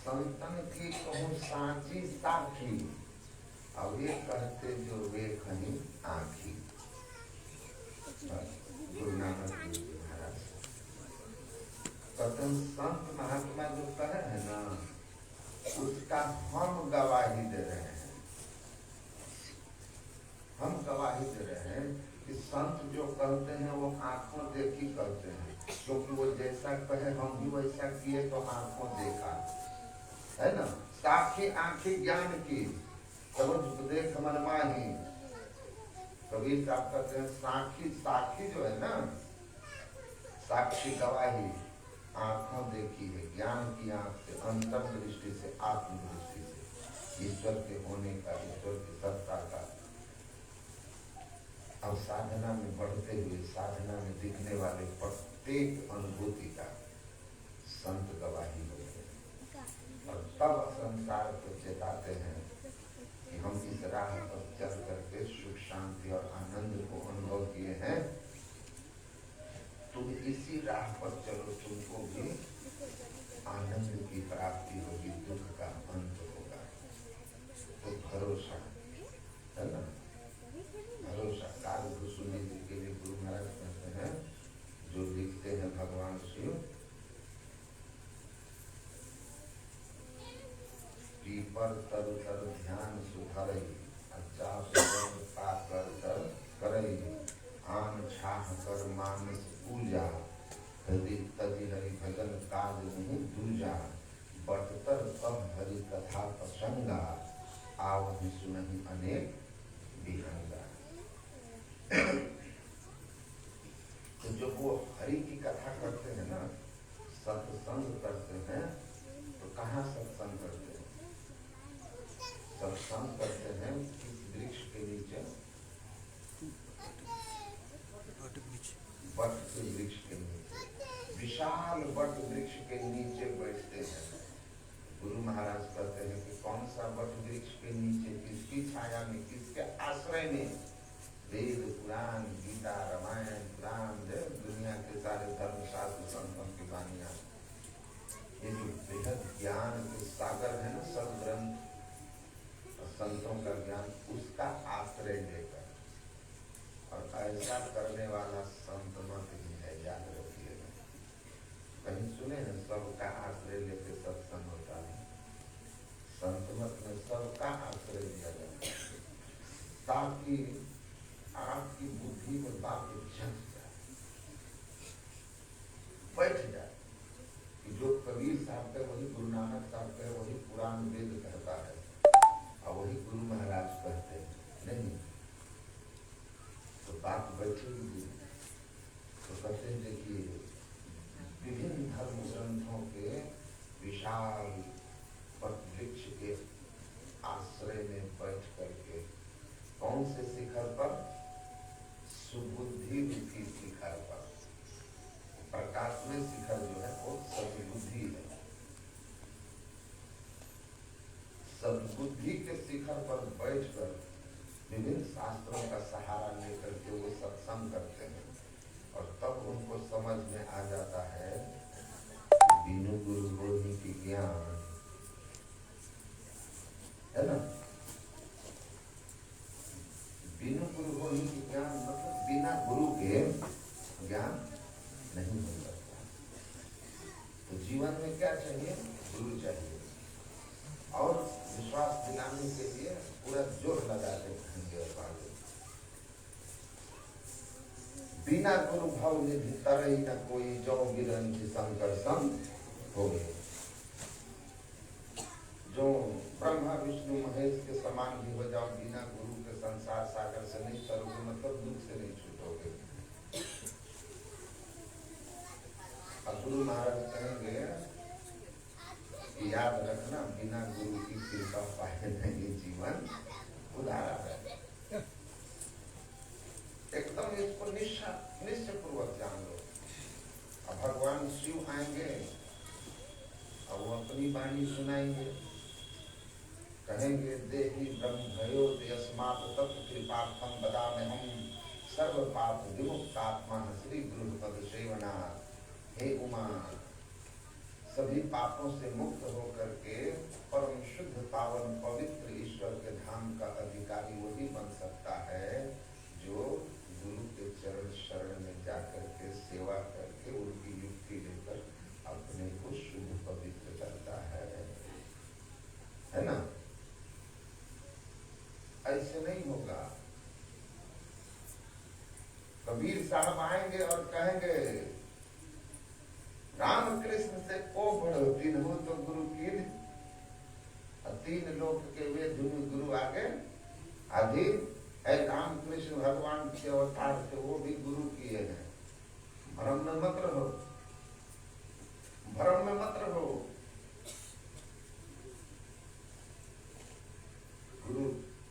संतन की कहूँ सांची साखी, अब ये कहते जो वे कहीं आखी। गुरु नानक देव जी महाराज कहते संत महात्मा जो कहे है ना, उसका हम गवाही दे रहे हैं। हम गवाही दे रहे हैं कि संत जो कहते हैं वो आंखों देखी कहते हैं, क्योंकि वो जैसा कहे हम भी वैसा किए तो आंखों देखा है ना। साखी आंखी ज्ञान की, समझ देख मन माही। कबीर साहब कहते हैं साखी, साखी जो है ना, साक्षी गवाही आंखों देखी है, ज्ञान की आंख से, अंतर दृष्टि से, आत्म दृष्टि से, ईश्वर के होने का, ईश्वर की सत्ता का। अब साधना में बढ़ते हुए, साधना में दिखने वाले प्रत्येक अनुभूति का संत गवाही होते हैं, और तब संसार को चेताते हैं कि हम इस राह पर चल करके सुख शांति और आनंद को अनुभव किए हैं, तुम इसी राह पर चलो, तुमको भी आनंद की प्राप्ति होगी, दुख का अंत होगा। तो भरोसा है ना, भरोसा। काल भूषुनी जी के लिए गुरु महाराज कहते हैं, जो लिखते हैं भगवान शिव, पीपर तर तर ध्यान सुधरई, अच्छा पाकर तर करई, आन छाह कर मानस पूजा, हरि तजि हरि भजन काज नहीं दूजा, बटतर कह हरि कथा प्रसंगा, आवहि सुनहि अनेक विहंगा। तो जब वो हरि की कथा करते हैं ना, सत्संग करते हैं, तो कहाँ सत्संग करते हैं? सत्संग करते हैं किस वृक्ष के नीचे? वट के वृक्ष के नीचे, विशाल वट वृक्ष के नीचे बैठते हैं। गुरु महाराज कहते हैं कि कौन सा वट वृक्ष के नीचे, किसकी छाया में, किसके आश्रय में? वेद पुराण, गीता, रामायण, पुराण, दुनिया के सारे धर्म शास्त्र, संतों की वाणियां, ये जो बेहद ज्ञान के सागर है ना, सब ग्रंथ और संतों का ज्ञान, उसका आश्रय लेकर। और ऐसा करने वाला संत मत ही है, याद रखिएगा। कहीं सुने हैं सबका आश्रय लेकर सत्संग होता है? संत मत में सबका आश्रय लिया जाता है, ताकि आपकी बुद्धि में बात जग जाए, बैठ जाए कि जो कबीर साहब का वही गुरु नानक साहब का वही पुराण वेद कहता है, और वही गुरु महाराज कहते हैं। नहीं तो बात बैठेगी। तो कहते हैं देखिए, विभिन्न धर्म ग्रंथों के विशाल वृक्ष के आश्रय में बैठ करके, कौन से शिखर पर? सुबुद्धि रूपी शिखर पर। प्रकाश में शिखर जो है वो सद्बुद्धि है। सद्बुद्धि के शिखर पर बैठकर विभिन्न शास्त्रों का सहारा लेकर के वो सत्संग करते हैं, और तब उनको समझ में आ जाता है बिनु गुरु बोधि की ज्ञान है ना। बिनु गुरु होने की ज्ञान मतलब बिना गुरु के ज्ञान नहीं हो सकता। तो जीवन में क्या चाहिए? गुरु चाहिए, और विश्वास दिलाने के लिए पूरा जोर लगाते रहेंगे। और आगे बिना गुरु भाव निधि तरई न कोई, जो गिरंज शंकर संग हो गए। जो ब्रह्मा विष्णु महेश के समान भी हो जाओ, बिना गुरु के संसार सागर से नहीं तरोगे, मतलब दुख से नहीं छूटोगे। और गुरु महाराज कहेंगे कि याद रखना, बिना गुरु की कृपा पाए नहीं जीवन उधारा है। एकदम इसको निश्चय पूर्वक जान लो। अब भगवान शिव आएंगे और वो अपनी वाणी सुनाएंगे, कहेंगे देहि ब्रह्म भयो यस्मात् तत् कृपार्थम बदामि हम सर्व पाप विमुक्तात्मा श्री गुरु पद सेवना। हे उमा, सभी पापों से मुक्त होकर के परम शुद्ध पावन पवित्र ईश्वर के धाम का अधिकारी वही बन सकता है जो गुरु के चरण शरण में जाकर के सेवा करके उनकी युक्ति लेकर अपने को शुद्ध पवित्र करता है ना? ऐसे नहीं होगा। कबीर साहब आएंगे और कहेंगे रामकृष्ण से को बड़ो तीन हो तो गुरु की तीन लोक के वे धुनु गुरु आगे अधीन है। रामकृष्ण भगवान के अवतार थे, वो भी गुरु किए हैं। भ्रम में मत रहो, भ्रम में मत रहो। गुरु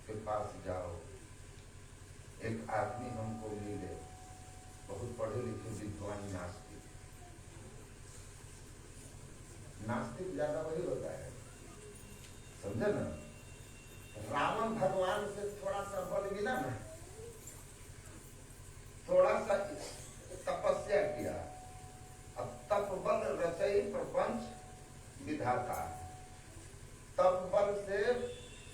के पास जाओ। एक आदमी हमको मिले, बहुत पढ़े लिखे विद्वान नास्तिक। नास्तिक ज्यादा वही होता है, समझे ना? रावण भगवान से थोड़ा सा बल मिला ना, थोड़ा सा तपस्या किया, अब तप बल रचई प्रपंच विधाता। तप बल से,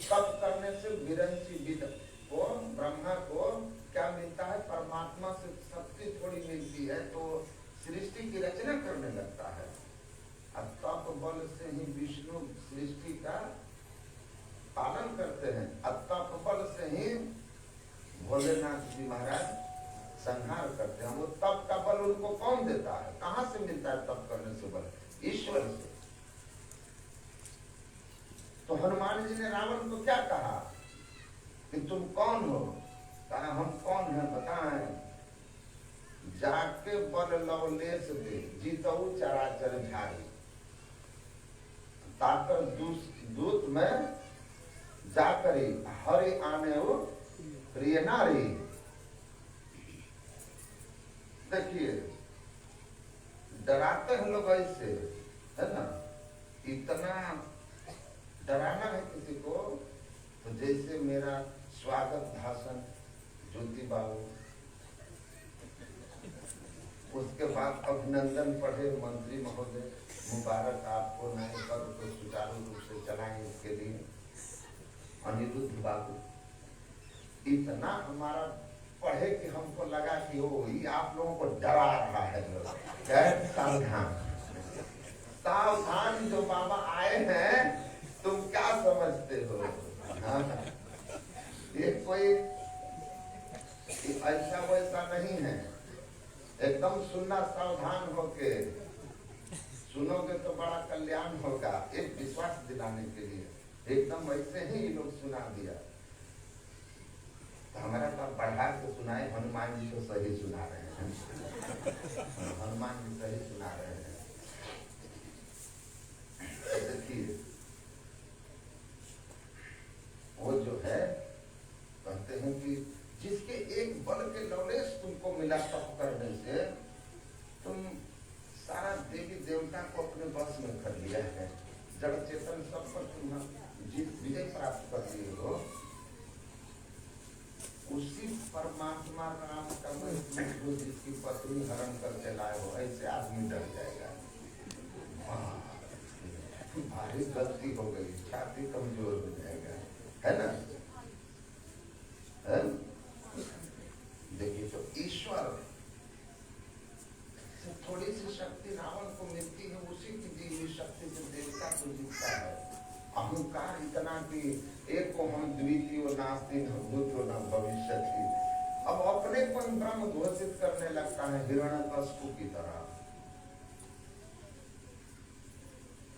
तप करने से विरंची विद को, ब्रह्मा को क्या मिलता है? परमात्मा से शक्ति थोड़ी मिलती है, तो सृष्टि की रचना करने लगता है। अब तप बल से ही विष्णु सृष्टि का पालन करते हैं। अब तप बल से ही भोलेनाथ जी महाराज संहार करते हैं। वो तप का बल उनको कौन देता है? कहाँ से मिलता है तप करने से बल? ईश्वर से। तो हनुमान जी ने रावण को क्या कहा कि तुम कौन हो? कहा हम कौन है बताएं। जाके बल लवलेश दे जीतऊ चराचर झारी। ताकर दूत में जाकरी हरि आने वो प्रिय नारी। देखिए डराते हैं लोग ऐसे, है ना? इतना डराना है किसी को, तो जैसे मेरा स्वागत भाषण ज्योति बाबू, उसके बाद अभिनंदन पढ़े मंत्री महोदय, मुबारक आपको नए पद को सुचारू रूप से चलाएं, इसके लिए अनिरुद्ध बाबू। इतना हमारा पढ़े कि हमको लगा कि वो ही आप लोगों को डरा रहा है। सावधान सावधान, जो बाबा आए हैं तुम क्या समझते हो? हाँ? ये कोई ऐसा वैसा नहीं है। एकदम सुनना, सावधान होके सुनोगे तो बड़ा कल्याण होगा। एक विश्वास दिलाने के लिए एकदम वैसे ही लोग सुना दिया। तो हमारा तो बढ़ा के सुनाए, हनुमान जी को सही सुना रहे हैं। हनुमान जी सही सुना रहे हैं। देखिए वो जो है, कहते हैं कि जिसके एक बल के लौलेश तुमको मिला तप करने से, तुम सारा देवी देवता को अपने बस में कर लिया है। जड़ चेतन सब पर तुम विजय प्राप्त कर लिए हो। उसी परमात्मा राम का जो जिसकी पत्नी हरण करके लाए हो, ऐसे आदमी डर जाएगा। भारी गलती हो गई, छाती कमजोर हो जाएगा, है ना? है? देखिए तो ईश्वर से थोड़ी सी शक्ति रावण को मिलती है, उसी की दी हुई शक्ति से देवता को जीतता है। अहंकार इतना कि एक को हम द्वितीय नास्ति न भूतो न भविष्यति। अब अपने को ब्रह्म घोषित करने लगता है हिरण्यकश्यप की तरह।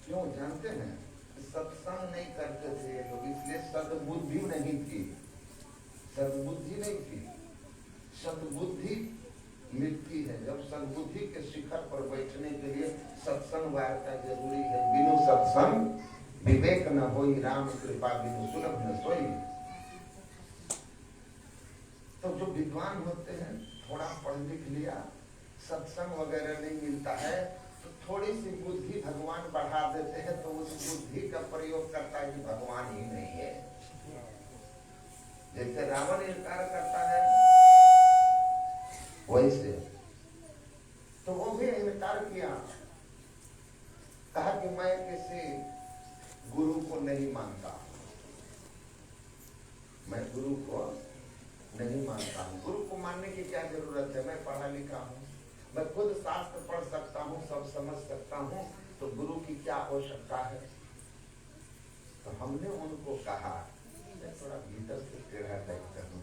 क्यों जानते हैं? सत्संग नहीं करते थे लोग, इसलिए सद्बुद्धि नहीं थी। सद्बुद्धि नहीं थी। सद्बुद्धि मिलती है जब सद्बुद्धि के शिखर पर बैठने के लिए सत्संग वार्ता जरूरी है। बिनु सत्संग विवेक न होई, राम कृपा बिनु सुलभ न सोई। तो जो विद्वान होते हैं, थोड़ा पढ़ लिख लिया, सत्संग वगैरह नहीं मिलता है, तो थोड़ी सी बुद्धि भगवान बढ़ा देते हैं, तो उस बुद्धि का प्रयोग करता है कि भगवान ही नहीं है। जैसे रावण इनकार करता है, वैसे तो वो भी इनकार किया। कहा मैं किसी गुरु को नहीं मानता, मैं गुरु को नहीं मानता हूँ। गुरु को मानने की क्या जरूरत है? मैं पढ़ा लिखा हूँ, मैं खुद शास्त्र पढ़ सकता हूँ, सब समझ सकता हूँ, तो गुरु की क्या आवश्यकता है? तो हमने उनको कहा, मैं थोड़ा भीतर से टेढ़ा टाइप का हूँ,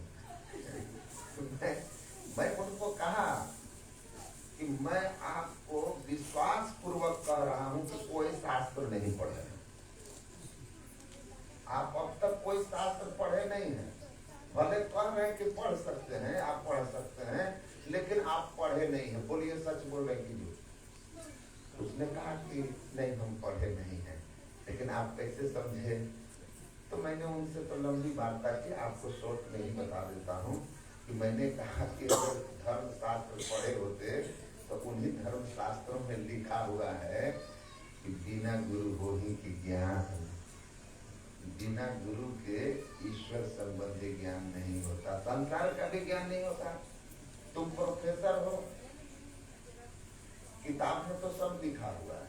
मैं उनको कहा कि मैं आपको विश्वास पूर्वक कह रहा हूँ कि कोई शास्त्र नहीं पढ़े। आप अब तक कोई शास्त्र पढ़े नहीं हैं, भले कह रहे हैं कि पढ़ सकते हैं, आप पढ़ सकते हैं, लेकिन आप पढ़े नहीं हैं। बोलिए सच बोल रहे कि झूठ? उसने कहा कि नहीं हम पढ़े नहीं हैं, लेकिन आप कैसे समझे? तो मैंने उनसे तो लंबी वार्ता की, आपको शॉर्ट में ही बता देता हूँ कि मैंने कहा कि अगर धर्म शास्त्र पढ़े होते तो उन्हीं धर्म शास्त्रों में लिखा हुआ है कि बिना गुरु हो ही कि ज्ञान, बिना गुरु के ईश्वर संबंधी ज्ञान नहीं होता, संसार का भी ज्ञान नहीं होता। तुम प्रोफेसर हो, किताब में तो सब लिखा हुआ है,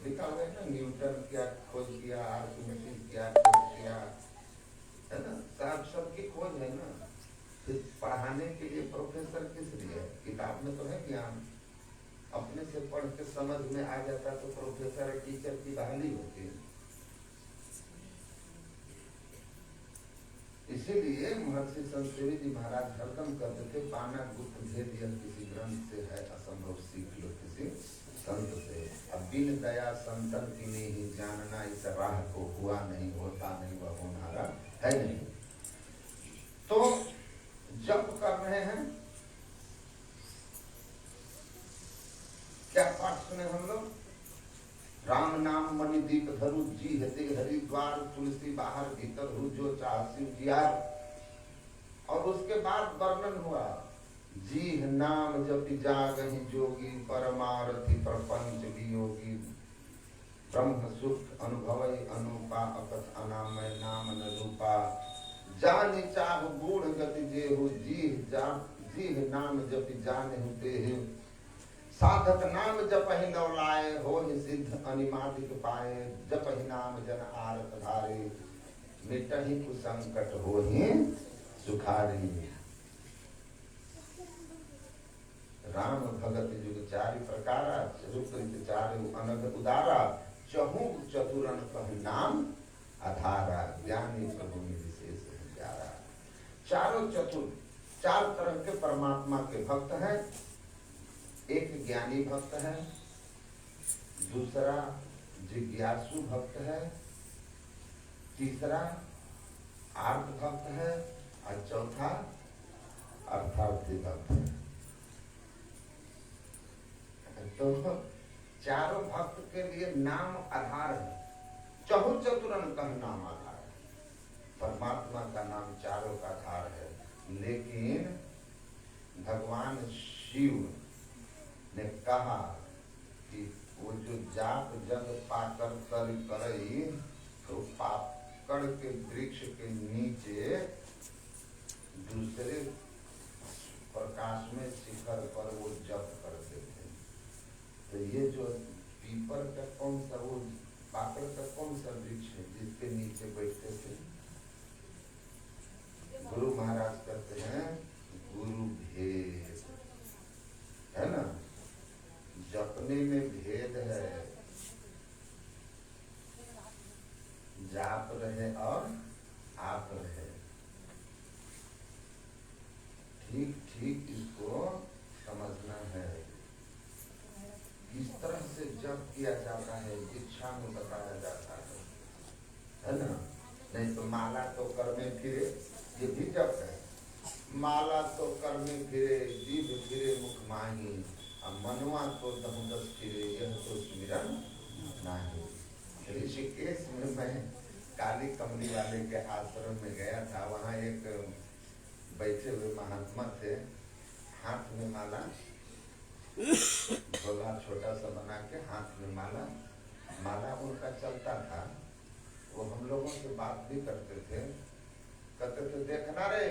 लिखा हुआ है ना, न्यूटन क्या खोज किया, आर्किमिडीज क्या खोज किया, है ना, सबकी खोज है ना। फिर पढ़ाने के लिए प्रोफेसर किस लिए? किताब में तो है ज्ञान, अपने से पढ़ के समझ में आ जाता तो प्रोफेसर और टीचर की बहाली होती है। इसीलिए महर्षि संतदेवी जी महाराज हरदम कहते थे, पाना गुप्त भेद यह किसी ग्रंथ से है असंभव, सीख लो किसी संत से। अब बिन दया संतन की नहीं जानना, इस राह को हुआ नहीं, होता नहीं, वह होनारा है नहीं। तो जप कर रहे हैं, क्या पाठ सुने हम लोग? राम नाम मणि दीप धरु, जी हते हरिद्वार, तुलसी बाहर भीतर हु, जो चाह शिव जियार। और उसके बाद वर्णन हुआ, जी नाम जपि जागहि जोगी, परमारथि प्रपंच वियोगी, ब्रह्म सुख अनुभवै अनुपा, अकथ अनामय नाम न रूपा, जानि चाह गूढ़ गति जेहु, जी नाम जपि जानहु तेहु, साधक नाम जपहि लौलाए, होहि सिद्ध अनिमादिक पाए, जपहि नाम जन आरत धारे, मिटहि कुसंकट होहि सुखारी। राम भगत जुग चारि प्रकारा, चरुकृत चारु अनघ उदारा, चहु चतुरन कहु नाम आधारा, ज्ञानी प्रभु में विशेष प्यारा। चारों चतुर, चार तरह के परमात्मा के भक्त हैं। एक ज्ञानी भक्त है, दूसरा जिज्ञासु भक्त है, तीसरा आर्त भक्त है, और चौथा अर्थार्थी भक्त है। तो चारों भक्त के लिए नाम आधार है, चहु चतुरन कह नाम आधार है। परमात्मा का नाम चारों का आधार है, लेकिन भगवान शिव ने कहा कि वो जो जाप जग पाकर कर करई, तो पाकड़ के वृक्ष के नीचे दूसरे प्रकाश में शिखर पर वो जप करते थे। तो ये जो पीपर का कौन सा, वो पाकड़ का कौन सा वृक्ष है जिसके नीचे बैठते थे? गुरु महाराज कहते हैं गुरु भेद है ना, जपने में भेद है, जाप रहे और आप रहे। ठीक ठीक इसको समझना है। किस तरह से जप किया जाता है दीक्षा में बताया जाता है ना। नहीं तो माला तो कर में फिरे, ये भी जप है। माला तो कर में फिरे, जीभ फिरे मुख माही, मनवा तो दस फिरे, यह तो स्मिरन नहीं। ऋषिकेश में मैं काली कमली वाले के आश्रम में गया था। वहाँ एक बैठे हुए महात्मा थे, हाथ में माला, गोला छोटा सा बना के हाथ में माला, माला उनका चलता था। वो हम लोगों से बात भी करते थे, कहते थे देखना रे,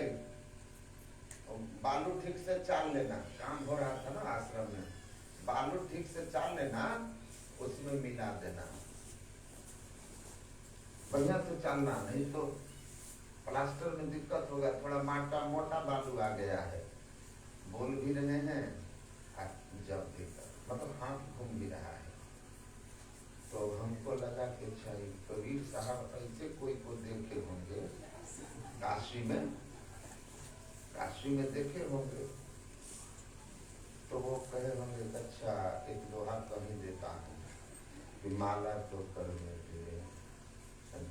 बालू ठीक से चाल लेना। काम हो रहा था ना आश्रम में, बालू ठीक से चाल लेना, उसमें मिला देना। बढ़िया से चलना, नहीं तो प्लास्टर में दिक्कत होगा, थोड़ा मोटा बालू आ गया है, बोल भी रहे हैं जब भी मतलब हाथ घूम भी रहा है। तो हमको लगा कि अच्छा कबीर साहब ऐसे कोई को देखे होंगे काशी में देखे होंगे, तो वो कहे होंगे अच्छा एक लोहा कहीं देता हूँ कि माला तो कर में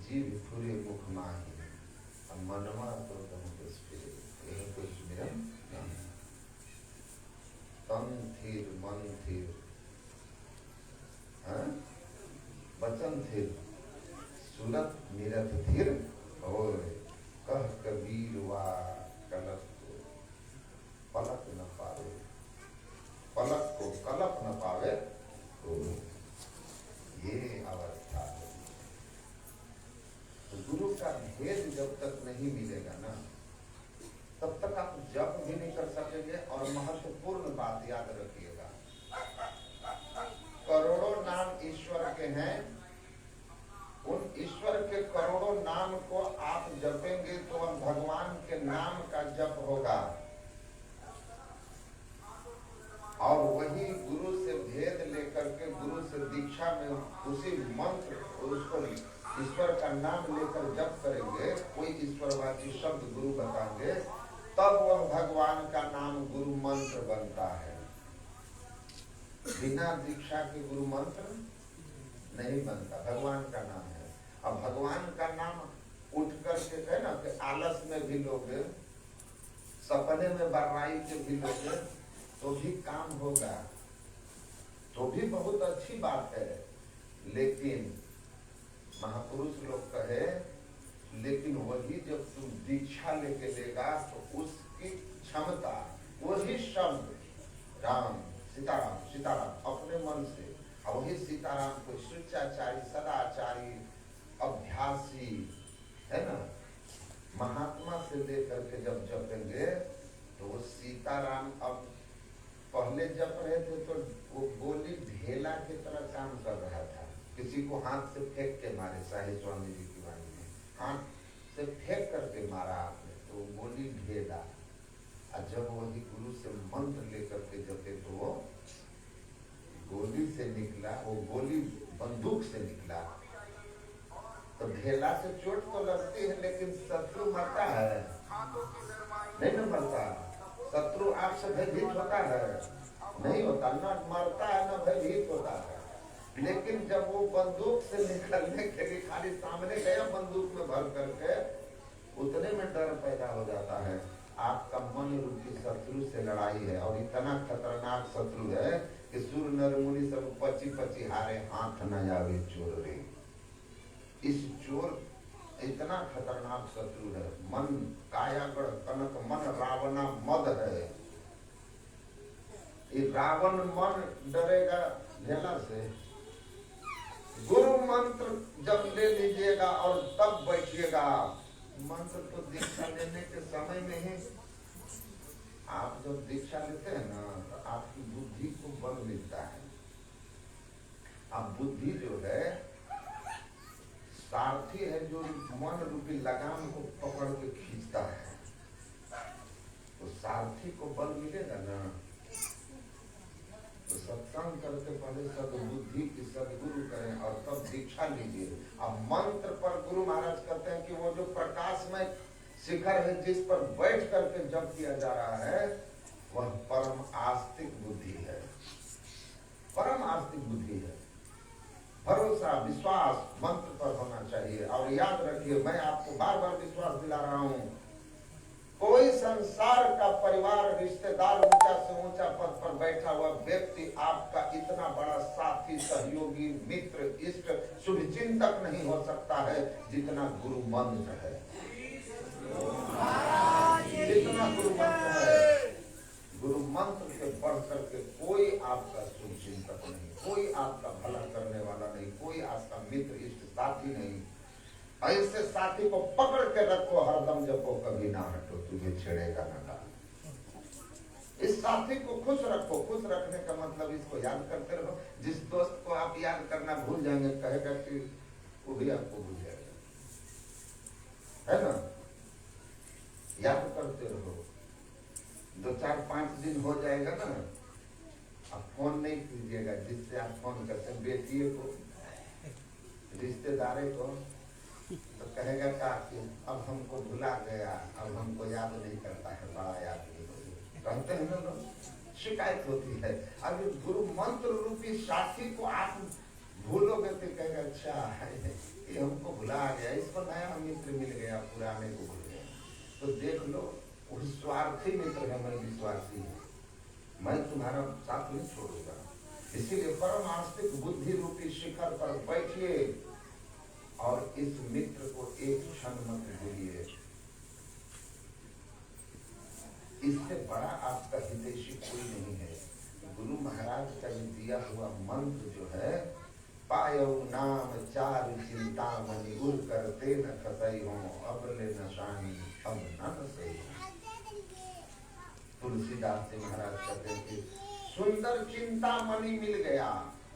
जीव फुरे मुख माही मनवा तो यही कुछ मेरा तन थिर मन थिर वचन थिर सूरत निरत थिर और कह कबीर वा कलप को पलक न पावे, पलक को कलप न पावे, तो ये अवस्था है। तो गुरु का भेद जब तक नहीं मिलेगा ना, तब तक आप जप भी नहीं कर सकेंगे। और महत्वपूर्ण बात याद रखिएगा, करोड़ों नाम ईश्वर के हैं, उन ईश्वर के करोड़ों नाम को आप जपेंगे तो वह भगवान के नाम का जप होगा। और वही गुरु से भेद लेकर के, गुरु से दीक्षा में उसी मंत्र उसको ईश्वर का नाम लेकर जप करेंगे, कोई ईश्वरवाची शब्द गुरु बताएंगे, तब वह भगवान का नाम गुरु मंत्र बनता है। बिना दीक्षा के गुरु मंत्र नहीं बनता, भगवान का नाम है। अब भगवान का नाम उठ करके है ना कि आलस में भी लोग, सपने में बर्राई के भी लोग, तो भी काम होगा, तो भी बहुत अच्छी बात है। लेकिन महापुरुष लोग कहे, लेकिन वही जब तुम दीक्षा लेके लेगा तो उसकी क्षमता, वही शब्द राम सीताराम सीताराम अपने मन से, और वही सीताराम को शिक्षाचारी सदाचारी अभ्यासी है ना महात्मा से लेकर के जब जपेंगे तो वो सीताराम, अब पहले जप रहे थे तो वो गोली ढेला की तरह काम कर रहा था, किसी को हाथ से फेंक के मारे, साहिब स्वामी जी की वाणी में हाथ से फेंक करके मारा आपने तो गोली ढेला। और जब वही गुरु से मंत्र लेकर के जपे तो वो गोली से निकला, वो गोली बंदूक से निकला। तो ढेला से चोट तो लगती है, लेकिन शत्रु मरता है नहीं न मरता, शत्रु आपसे भयभीत होता है नहीं होता, न मरता है न भयभीत होता है। लेकिन जब वो बंदूक से निकलने के लिए खाली सामने गया बंदूक में भर करके, उतने में डर पैदा हो जाता है। आपका मन रूपी शत्रु से लड़ाई है, और इतना खतरनाक शत्रु है कि सूर नर मुनि सब पची पची हारे हाथ न आवे चोर रे। इस चोर इतना खतरनाक शत्रु है, मन कायागढ़ कनक मन रावणा मद है। ये रावण मन डरेगा ढेला से। गुरु मंत्र जब ले लीजिएगा और तब बैठिएगा, मंत्र तो दीक्षा लेने के समय में ही, आप जब दीक्षा लेते हैं ना तो आपकी बुद्धि को बल मिलता है। अब बुद्धि जो है सारथी है, जो मन रूपी लगाम को पकड़ के खींचता है, तो सारथी को बल मिलेगा ना। तो सत्संग करके पहले सद्बुद्धि की सद्गुरु करें और तब दीक्षा लीजिए। अब मंत्र पर गुरु महाराज कहते हैं कि वो जो प्रकाशमय शिखर है जिस पर बैठ करके जप किया जा रहा है, वह परम आस्तिक बुद्धि है, परम आस्तिक बुद्धि है। भरोसा विश्वास मंत्र पर होना चाहिए। और याद रखिए, मैं आपको बार बार विश्वास दिला रहा हूँ, कोई संसार का परिवार रिश्तेदार ऊंचा से ऊंचा पद पर बैठा हुआ व्यक्ति आपका इतना बड़ा साथी सहयोगी मित्र इष्ट शुभचिंतक नहीं हो सकता है जितना गुरु मंत्र है। जितना गुरु मंत्र है, गुरु मंत्र से बढ़ करके कोई आपका शुभचिंतक नहीं, कोई आपका भला करने वाला नहीं, कोई आपका मित्र इष्ट साथी नहीं। ऐसे साथी को पकड़ के रखो हरदम, जपो कभी ना हटो, तुझे छेड़ेगा ना डाल। इस साथी को खुश रखो। खुश रखने का मतलब इसको याद करते रहो। जिस दोस्त को आप याद करना भूल जाएंगे, कहेगा कि वो भी आपको भूल जाएगा। है ना? याद करते रहो, 2-4-5 दिन हो जाएगा ना, अब फोन नहीं कीजिएगा। जिससे आप फोन करते हैं बेटिए को, रिश्तेदारे को, तो कहेगा का कि अब हमको भुला गया, अब हमको याद नहीं करता है, बड़ा याद नहीं होती, कहते हैं ना लोग, शिकायत होती है। अब इस गुरु मंत्र रूपी साथी को आप भूलोगे तो कहेगा अच्छा ये हमको भुला गया, इसको नया मित्र मिल गया, पुराने को भूल गया। तो देख लो, वो स्वार्थी मित्र है, मैं विश्वासी हूँ, मैं तुम्हारा साथ नहीं छोड़ूंगा। इसीलिए परम आस्तिक बुद्धि रूपी शिखर पर बैठिए और इस मित्र को एक क्षण मत भूलिए। इससे बड़ा आपका हितैषी कोई नहीं है। गुरु महाराज का ये दिया हुआ मंत्र जो है, पायो नाम चार चिंता मणि उर करते न खसई हो, अब ले नशानी अब न सही। तुलसीदास जी महाराज कहते हैं कि सुंदर चिंता मणि मिल गया,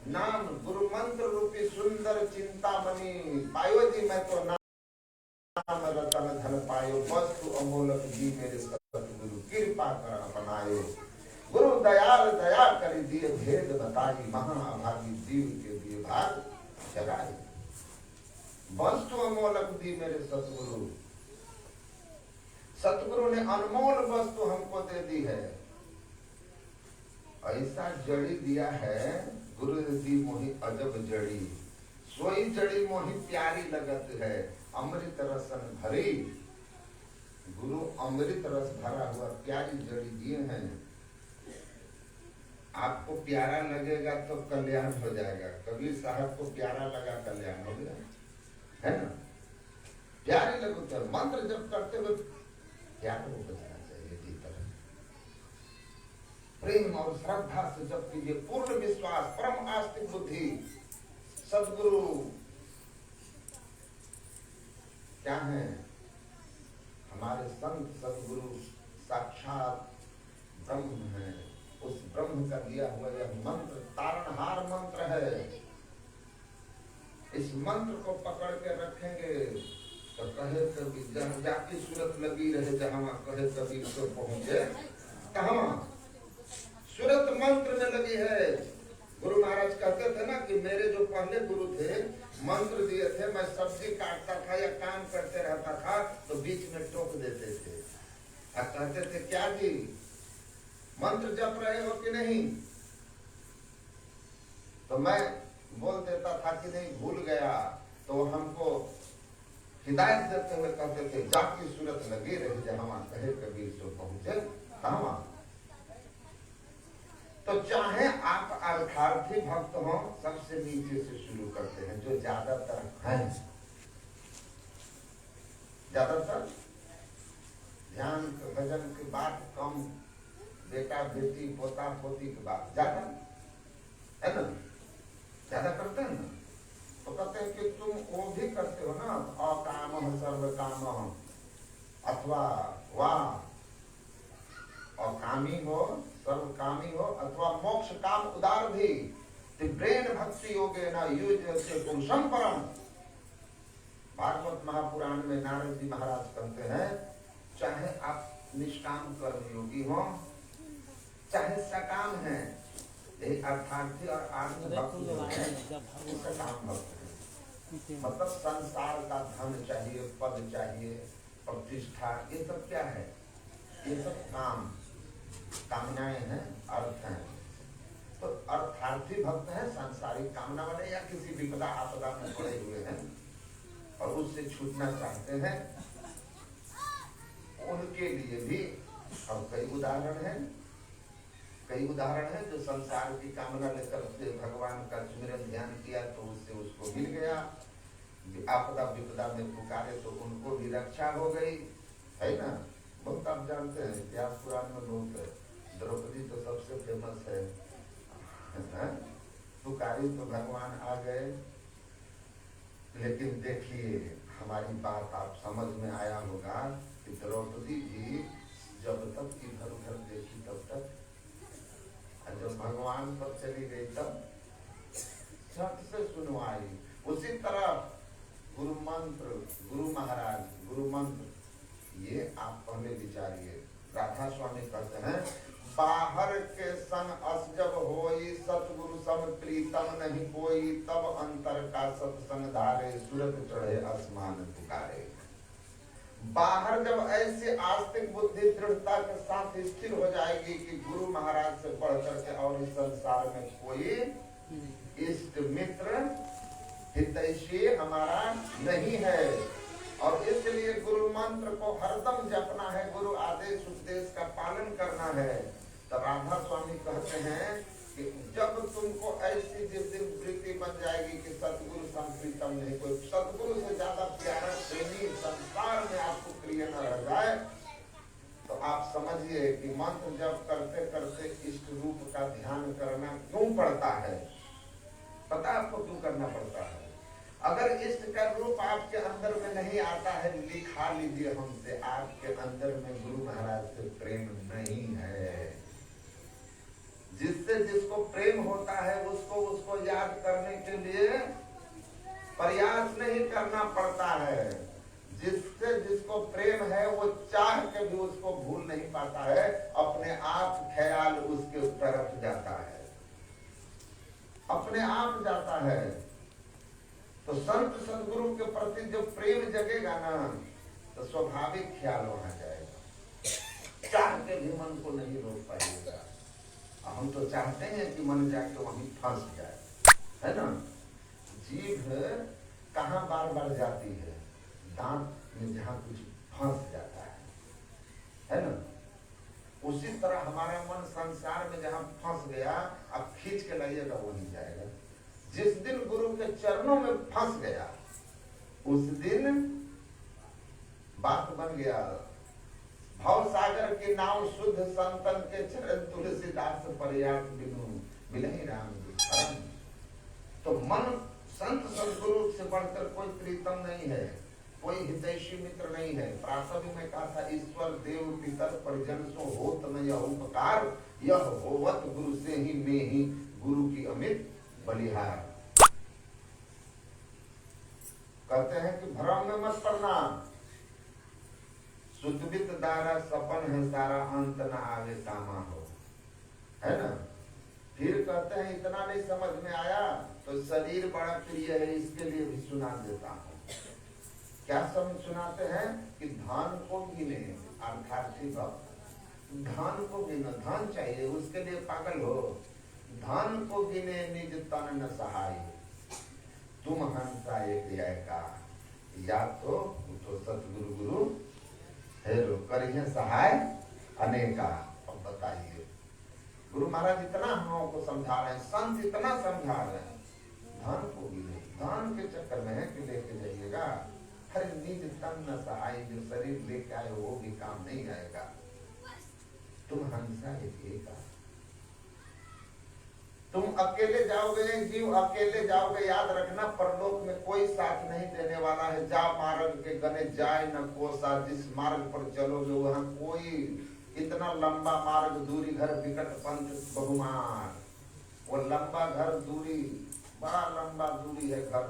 नाम गुरु मंत्र रूपी सुंदर चिंता मणि पायो जी, मैं तो नाम रतन धन पायो, वस्तु अमोलक जी मेरे सतगुरु कृपा कर बनायो। गुरु दयाल दया कर दिए भेद बताई, महाअभागी जीव के दिए भाग जगाई। वस्तु अमोलक दी मेरे सतगुरु, सतगुरु ने अनमोल वस्तु हमको दे दी है। ऐसा जड़ी दिया है, गुरु दी मोहि अजब जड़ी, सोई जड़ी मोहि प्यारी लगत है, अमृत रसन भरी। गुरु अमृत रस भरा हुआ प्यारी जड़ी दिए हैं। आपको प्यारा लगेगा तो कल्याण हो जाएगा। कबीर साहब को प्यारा लगा, कल्याण हो गया, है ना? प्यारे लगो तो मंत्र जब करते हुए प्यार हो बचना चाहिए भीतर, प्रेम और श्रद्धा से जब कीजिए, पूर्ण विश्वास, परम आस्तिक बुद्धि। सदगुरु क्या है? हमारे संत सदगुरु साक्षात ब्रह्म है। उस ब्रह्म का दिया हुआ यह मंत्र तारणहार मंत्र है। इस मंत्र को पकड़ के रखेंगे तो कहे कभी जहाँ जाकी सूरत लगी रहे, जहाँ कहे कभी तो पहुंचे कहाँ। सूरत मंत्र में लगी है। गुरु महाराज कहते थे ना कि मेरे जो पहले गुरु थे, मंत्र दिए थे, मैं सब्जी काटता था या काम करते रहता था तो बीच में टोक देते थे और कहते थे क्या जी मंत्र जप रहे हो कि नहीं? तो मैं बोल देता था कि नहीं, भूल गया। तो हमको हिदायत देते हुए कहते थे जाकी सूरत लगी रही, जहाँ कहे कबीर सो पहुंचे कहाँ। तो चाहे आप अर्थार्थी भक्त हो, सबसे नीचे से शुरू करते हैं, जो ज्यादातर हैं। ज्यादातर ध्यान भजन की बात कम, बेटा बेटी पोता पोती की बात ज्यादा, है ना? ज्यादा करते हैं ना। तो कहते हैं कि तुम वो भी करते हो ना, अकाम सर्व काम, अथवा वाह अकामी हो, सर्वकामी हो, अथवा मोक्ष काम उदार भी, तीव्रेन भक्ति योगे न युज्यते पुरुषं परम। भागवत महापुराण में नारद जी महाराज कहते हैं, चाहे आप निष्काम कर्मयोगी हो, चाहे सकाम है, यही अर्थार्थी और आत्म भक्ति सकाम भक्त है। मतलब संसार का धन चाहिए, पद चाहिए, प्रतिष्ठा, ये सब क्या है? ये सब काम कामनाएं हैं, अर्थ हैं। तो अर्थार्थी भक्त है संसारिक कामना वाले, या किसी विपदा आपदा में पड़े हुए हैं और उससे छूटना चाहते हैं, उनके लिए भी अब कई उदाहरण हैं। कई उदाहरण है जो संसार की कामना लेकर भगवान का सुमिरन ध्यान किया तो उससे उसको मिल गया, आपदा विपदा में पुकारे तो उनको भी रक्षा हो गई, है ना? बहुत आप जानते हैं, इतिहास पुराण में बहुत है। द्रौपदी तो सबसे फेमस है, पुकारी तो भगवान आ गए। लेकिन देखिए, हमारी बात आप समझ में आया होगा कि द्रौपदी जी जब तक इधर उधर देखी तब तक, जब भगवान पर चली गई तब झट से सुनवाई। उसी तरह गुरु मंत्र, गुरु महाराज, गुरु मंत्र, ये आप पहले विचारिए। राधा स्वामी कहते हैं बाहर के संग अस जब होई, सतगुरु सम प्रीतम नहीं कोई, तब अंतर का सत्संग धारे, सूरत चढ़े आसमान पुकारे। बाहर जब ऐसी आस्तिक बुद्धि दृढ़ता के साथ स्थिर हो जाएगी कि गुरु महाराज से बढ़ करके और इस संसार में कोई इष्ट मित्र हितैषी हमारा नहीं है, और इसलिए गुरु मंत्र को हरदम जपना है, गुरु आदेश उपदेश का पालन करना है। तो राधा स्वामी कहते हैं कि जब तुमको ऐसी जिस दिन वृत्ति बन जाएगी कि सतगुरु संप्रीतम नहीं कोई, सतगुरु से ज्यादा प्यारा प्रेमी संसार में आपको प्रिय न रह जाए, तो आप समझिए कि मंत्र जप करते करते इष्ट रूप का ध्यान करना क्यों पड़ता है। पता आपको क्यों करना पड़ता है? अगर इष्ट का रूप आपके अंदर में नहीं आता है, लिखा लीजिए हमसे, आपके अंदर में गुरु महाराज से प्रेम नहीं है। जिससे जिसको प्रेम होता है उसको याद करने के लिए प्रयास नहीं करना पड़ता है। जिससे जिसको प्रेम है वो चाह के भी उसको भूल नहीं पाता है, अपने आप ख्याल उसके तरफ जाता है, अपने आप जाता है। तो संत सदगुरु के प्रति जो प्रेम जगेगा ना, तो स्वाभाविक ख्याल वहां जाएगा, चाह के भी मन को नहीं रोक पाएगा। हम तो चाहते हैं कि मन जाके वहीं फंस जाए, है ना। जीभ कहाँ बार बार जाती है? दांत में जहाँ कुछ फंस जाता है ना। उसी तरह हमारा मन संसार में जहाँ फंस गया, अब खींच के लाइएगा वहीं जाएगा। जिस दिन गुरु के चरणों में फंस गया, उस दिन बात बन गया। भव सागर की नाव शुद्ध संतन के चरण, तुलसीदास पर्याप्त बिनु मिलहि राम धर्म। तो मन संत सदगुरु से बढ़कर कोई प्रीतम नहीं है, कोई हितैषी मित्र नहीं है। प्रासंगिक में कहा था, ईश्वर देव पितर परिजन सो होत न यह उपकार, यह होवत गुरु से ही में ही गुरु की अमित बलिहार। कहते हैं कि भ्रम में मत पड़ना, सुतबित दारा सपन है सारा, अंत न आवे कामा हो, है ना। फिर कहते हैं इतना नहीं समझ में आया तो शरीर बड़ा प्रिय है, इसके लिए भी सुना देता हूँ। क्या समझ सुनाते हैं कि धन को गिने, अर्थार्थी भक्त धन को गिने, धन चाहिए उसके लिए पागल हो। धन को गिने निज तन न सहाय, तुम हंसा एक का, या तो सतगुरु गुरु हेरो करिए सहाय अनेका। अब बताइए, गुरु महाराज इतना हम लोगों को समझा रहे हैं, संत इतना समझा रहे हैं, धन को भी नहीं, धन के चक्कर में है कि लेके जाइएगा। हर निज तन न सहाय, जो शरीर लेके आए वो भी काम नहीं आएगा। तुम हंसा एक का, तुम अकेले जाओगे, जीव अकेले जाओगे। याद रखना, परलोक में कोई साथ नहीं देने वाला है। जा मार्ग के गने जाए न कोसा, जिस मार्ग पर चलोगे वहां कोई, इतना लंबा मार्ग दूरी घर विकट पंथ बहुमार। वो लंबा घर दूरी, बड़ा लंबा दूरी है घर,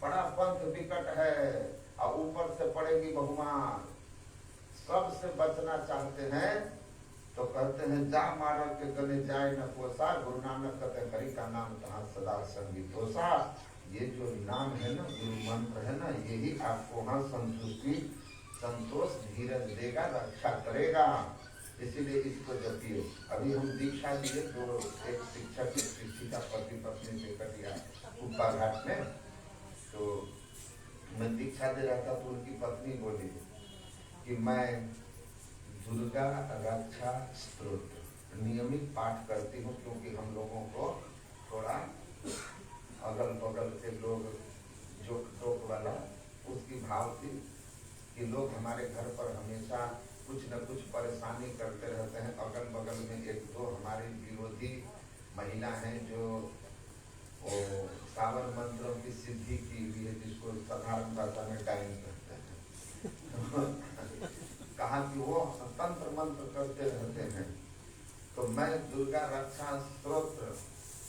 बड़ा पंथ विकट है, और ऊपर से पड़ेगी बहुमार। सबसे बचना चाहते हैं तो कहते हैं जा मार्ग के गले जाए न कोसा। गुरु नानक कहते हैं हरि का नाम तहाँ सदा संगीतोसा। ये जो नाम है ना, गुरु मंत्र है ना, यही आपको वहाँ संतुष्टि, संतोष, धीरज देगा, रक्षा करेगा। इसीलिए इसको जपिए। अभी हम दीक्षा दिए, तो एक शिक्षक एक शिक्षिका पति पत्नी से कटिया कुप्पा घाट में, तो मैं दीक्षा दे रहा था तो उनकी पत्नी बोली कि मैं दुर्गा रक्षा स्तोत्र नियमित पाठ करती हूँ, क्योंकि हम लोगों को थोड़ा अगल बगल के लोग जोक टोक वाला उसकी भाव थी कि लोग हमारे घर पर हमेशा कुछ न कुछ परेशानी करते रहते हैं। अगल बगल में एक दो हमारी विरोधी महिला हैं जो सावन मंत्रों की सिद्धि की हुई है, जिसको साधारण भाषा में टाइम कहते हैं। कहा कि वो तंत्र मंत्र करते रहते हैं। तो मैं दुर्गा रक्षा स्तोत्र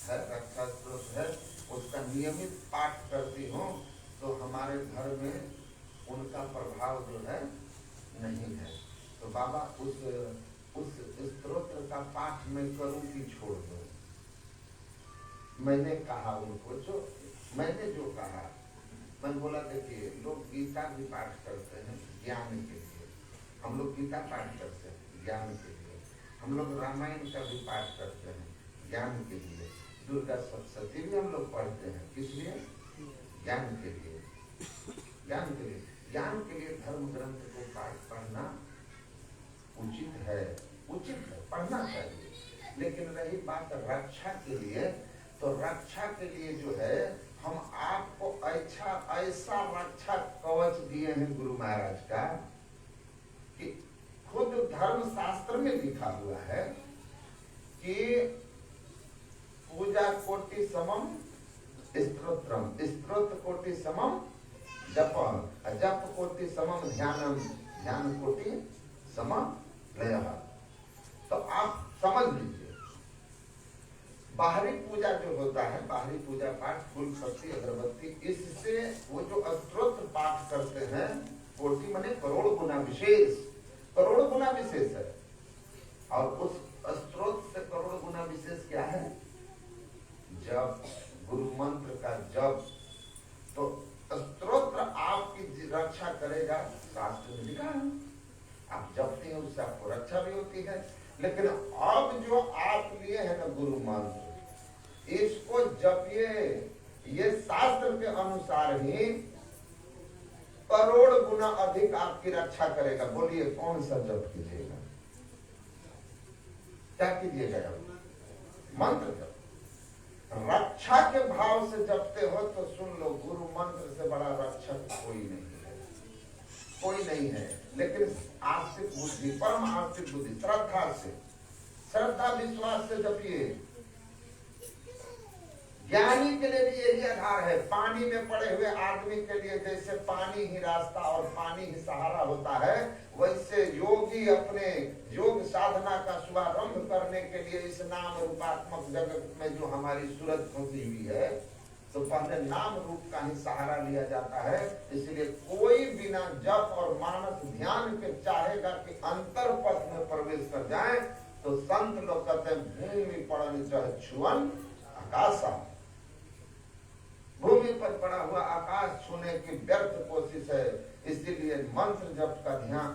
है, रक्षा स्तोत्र है, उसका नियमित पाठ करती हूँ। तो हमारे घर में उनका प्रभाव जो है नहीं है। तो बाबा उस स्तोत्र का पाठ मैं करूं कि छोड़ दूं? मैंने कहा उनको, जो मैंने जो कहा, मैं बोला देखिए लोग गीता भी पाठ करते हैं ज्ञान के लिए, हम लोग गीता पाठ करते हैं ज्ञान के लिए, हम लोग रामायण का भी पाठ करते हैं ज्ञान के लिए, दुर्गा सप्तशती भी हम लोग पढ़ते हैं, किस लिए? ज्ञान के लिए। ज्ञान के लिए, ज्ञान के लिए धर्म ग्रंथ को पाठ पढ़ना उचित है, उचित है, पढ़ना चाहिए। लेकिन रही बात रक्षा के लिए, तो रक्षा के लिए जो है हम आपको ऐसा रक्षा कवच दिए हैं गुरु महाराज का कि खुद धर्म शास्त्र में लिखा हुआ है कि पूजा कोटि समम स्तोत्रम, स्तोत्र कोटि समम जपम, जप कोटि समम ध्यानम, ध्यान कोटि समम लयः। तो आप समझ लीजिए, बाहरी पूजा जो होता है, बाहरी पूजा पाठ, फूल पत्ती अगरबत्ती, इससे वो जो स्तोत्र पाठ करते हैं, कोटि माने करोड़ गुना विशेष, करोड़ गुना विशेष है। और उस स्तोत्र से करोड़ गुना विशेष क्या है? जप, गुरु मंत्र का जप। तो स्तोत्र आपकी रक्षा करेगा, शास्त्र में लिखा है, आप जपते हैं उससे आपको रक्षा भी होती है। लेकिन अब जो आप लिए है ना गुरु मंत्र, इसको जपिए, ये शास्त्र के अनुसार ही करोड़ गुना अधिक आपकी रक्षा करेगा। बोलिए कौन सा जप कीजिएगा? क्या कीजिएगा? मंत्र जप। रक्षा के भाव से जपते हो तो सुन लो, गुरु मंत्र से बड़ा रक्षक कोई नहीं है, कोई नहीं है। लेकिन आस्तिक बुद्धि, परम आस्तिक बुद्धि, श्रद्धा से, श्रद्धा विश्वास से जपिए। ज्ञानी के लिए भी यही आधार है। पानी में पड़े हुए आदमी के लिए जैसे पानी ही रास्ता और पानी ही सहारा होता है, वैसे योगी अपने योग साधना का शुभारंभ करने के लिए इस नाम रूपात्मक जगत में जो हमारी सूरत फंसी हुई है, तो पहले नाम रूप का ही सहारा लिया जाता है। इसलिए कोई बिना जप और मानस ध्यान के चाहेगा कि अंतर पथ में प्रवेश कर जाए, तो संत लोग कहते हैं भूमि पड़न चढ़ छुअन आकाशा, भूमि पर पड़ा हुआ आकाश छूने की व्यर्थ कोशिश है। इसीलिए मंत्र जप का ध्यान,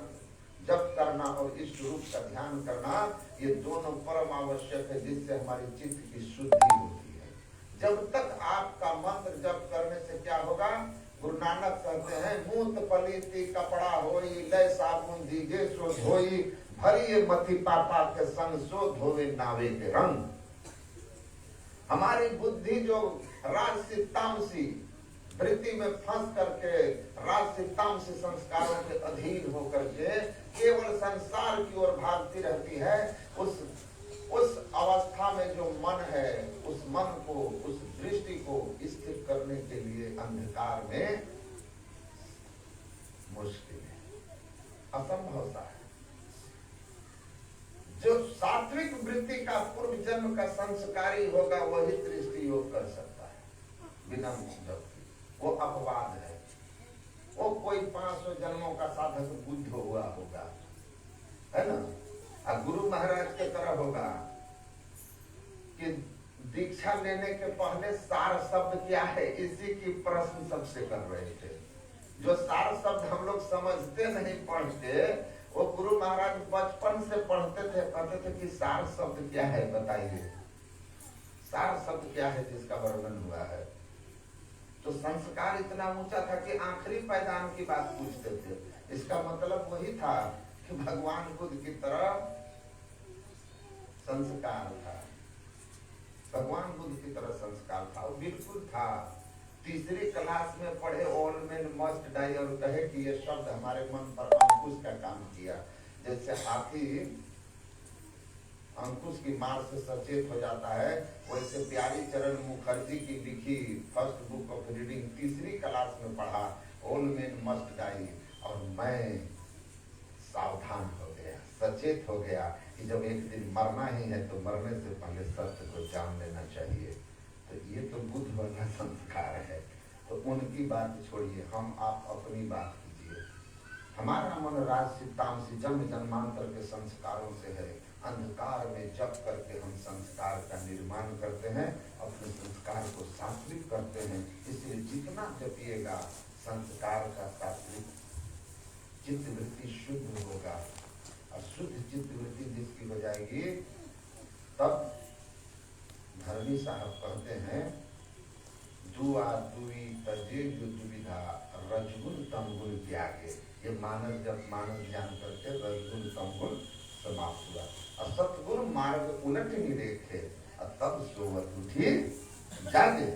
जप करना और इष्ट रूप का ध्यान करना, ये दोनों परम आवश्यक है, जिससे हमारी चित्त की शुद्धि होती है। जब तक आपका मंत्र जप करने से क्या होगा? गुरु नानक कहते हैं, मूत पलीती कपड़ा होई, लय साबुन दीजे सो धोई, भरी मथी पापा के संग सो धोवे नावे के रंग। हमारी बुद्धि जो राजसी तामसी वृत्ति में फंस करके, राजसी तामसी संस्कारों के अधीन होकर के केवल संसार की ओर भागती रहती है, उस अवस्था में जो मन है, उस मन को, उस दृष्टि को स्थिर करने के लिए अंधकार में मुश्किल है, असंभव सा है। जो सात्विक वृत्ति का पूर्व जन्म का संस्कारी होगा वही दृष्टि योग कर सकता है बिना जप के। वो अपवाद है, वो कोई 500 जन्मों का साधक बुद्ध हुआ होगा, है ना। और गुरु महाराज के तरह होगा कि दीक्षा लेने के पहले सार शब्द क्या है, इसी की प्रश्न सबसे कर रहे थे। जो सार शब्द हम लोग समझते नहीं पढ़ते, वो गुरु महाराज बचपन से पढ़ते थे, कहते थे कि सार शब्द क्या है बताइए, सार शब्द क्या है जिसका वर्णन हुआ है। तो संस्कार इतना ऊंचा था कि आखिरी पैदान की बात पूछते थे। इसका मतलब वही था कि भगवान बुद्ध की तरह संस्कार था, भगवान बुद्ध की तरह संस्कार था, वो बिल्कुल था। तीसरी क्लास में पढ़े ऑल मेन मस्ट डाई और कहे कि ये शब्द हमारे मन पर अंकुश का काम किया। जैसे हाथी अंकुश की मार से सचेत हो जाता है, वैसे प्यारी चरण मुखर्जी की लिखी फर्स्ट बुक ऑफ रीडिंग तीसरी क्लास में पढ़ा, ऑल मेन मस्ट डाई, और मैं सावधान हो गया, सचेत हो गया कि जब एक दिन मरना ही है तो मरने से पहले सत्य को जान लेना चाहिए। तो ये तो बुद्ध वाला संस्कार है। तो उनकी बात छोड़िए, हम आप अपनी बात कीजिए। हमारा मन राजसी तामसी जन्म जन्मांतर के संस्कारों से है। अंधकार में जप करके हम संस्कार का निर्माण करते हैं, अपने संस्कार को सात्विक करते हैं। इसलिए जितना जपिएगा संस्कार का सात्विक चित्त वृत्ति शुद्ध होगा, और शुद्ध चित्त वृत्ति जिसकी हो जाएगी, तब धर्मी साहब कहते हैं दुआ दुई तजे जो दुविधा रजगुण तमगुण त्यागे। ये मानव जब मानव ज्ञान करके रजगुण तमगुण समाप्त हुआ, और सतगुरु मार्ग उलट निरेखे, और तब सोवत उठी जागे।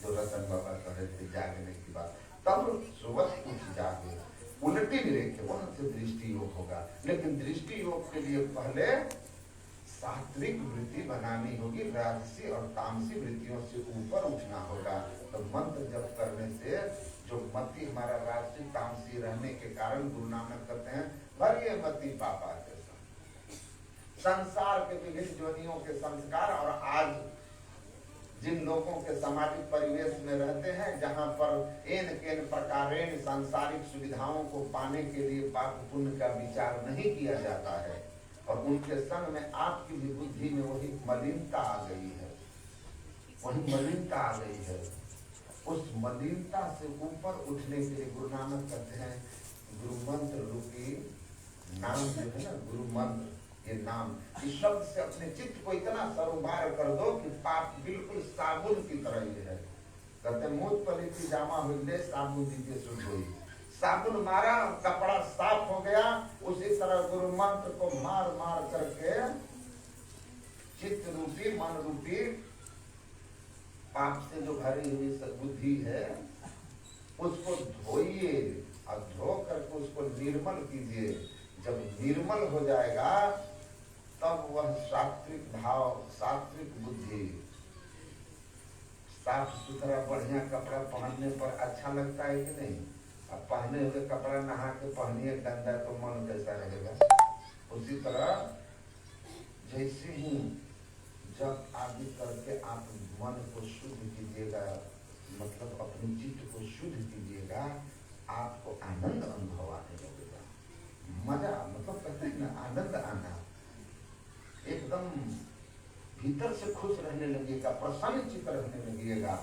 जो रतन बाबा कह रहे थे जागने की बात, तब सोवत उठ जागे, उलटी निरेखे, वहां से दृष्टि योग होगा। लेकिन दृष्टि योग के लिए पहले सात्विक वृत्ति बनानी होगी, राजसी और तामसी वृत्तियों से ऊपर उठना होगा। तो मंत्र जप करने से जो मति हमारा राजसी तामसी रहने के कारण गुरु नानक कहते हैं भरिए मति पापा जैसा। संसार के विभिन्न जोनियों के संस्कार, और आज जिन लोगों के सामाजिक परिवेश में रहते हैं, जहाँ पर एन केन प्रकारेण सांसारिक सुविधाओं को पाने के लिए पाप पुण्य का विचार नहीं किया जाता है, और उनके संग में आपकी भी बुद्धि में वही मलिनता आ गई है, वही मलिनता आ गई है। उस मलिनता से ऊपर उठने के लिए गुरु नानक कहते हैं गुरु मंत्र रूपी नाम जो है ना, गुरु मंत्र, ये नाम, इस शब्द से अपने चित्त को इतना सरोबार कर दो कि पाप बिल्कुल साबुन की तरह ही है। कहते मूत पलिती जामा हुई साबुन दीजिए शुद्ध हुई। साबुन मारा, कपड़ा साफ हो गया, उसी तरह गुरु मंत्र को मार मार करके चित्त रूपी मन रूपी पाप से जो भरी हुई बुद्धि है उसको धोइए, और धो करके उसको निर्मल कीजिए। जब निर्मल हो जाएगा तब वह सात्विक भाव, सात्विक बुद्धि, साफ सुथरा बढ़िया कपड़ा पहनने पर अच्छा लगता है कि नहीं? अब पहने हुए कपड़ा नहा के पहनिए गंदा तो मन कैसा रहेगा? उसी तरह जैसे ही जब आदि करके आप मन को शुद्ध कीजिएगा, मतलब अपने चित्त को शुद्ध कीजिएगा, आपको आनंद अनुभव आने लगेगा। मजा, मतलब कहते हैं ना आनंद आना, एकदम भीतर से खुश रहने लगेगा, प्रसन्न चित्त रहने लगेगा।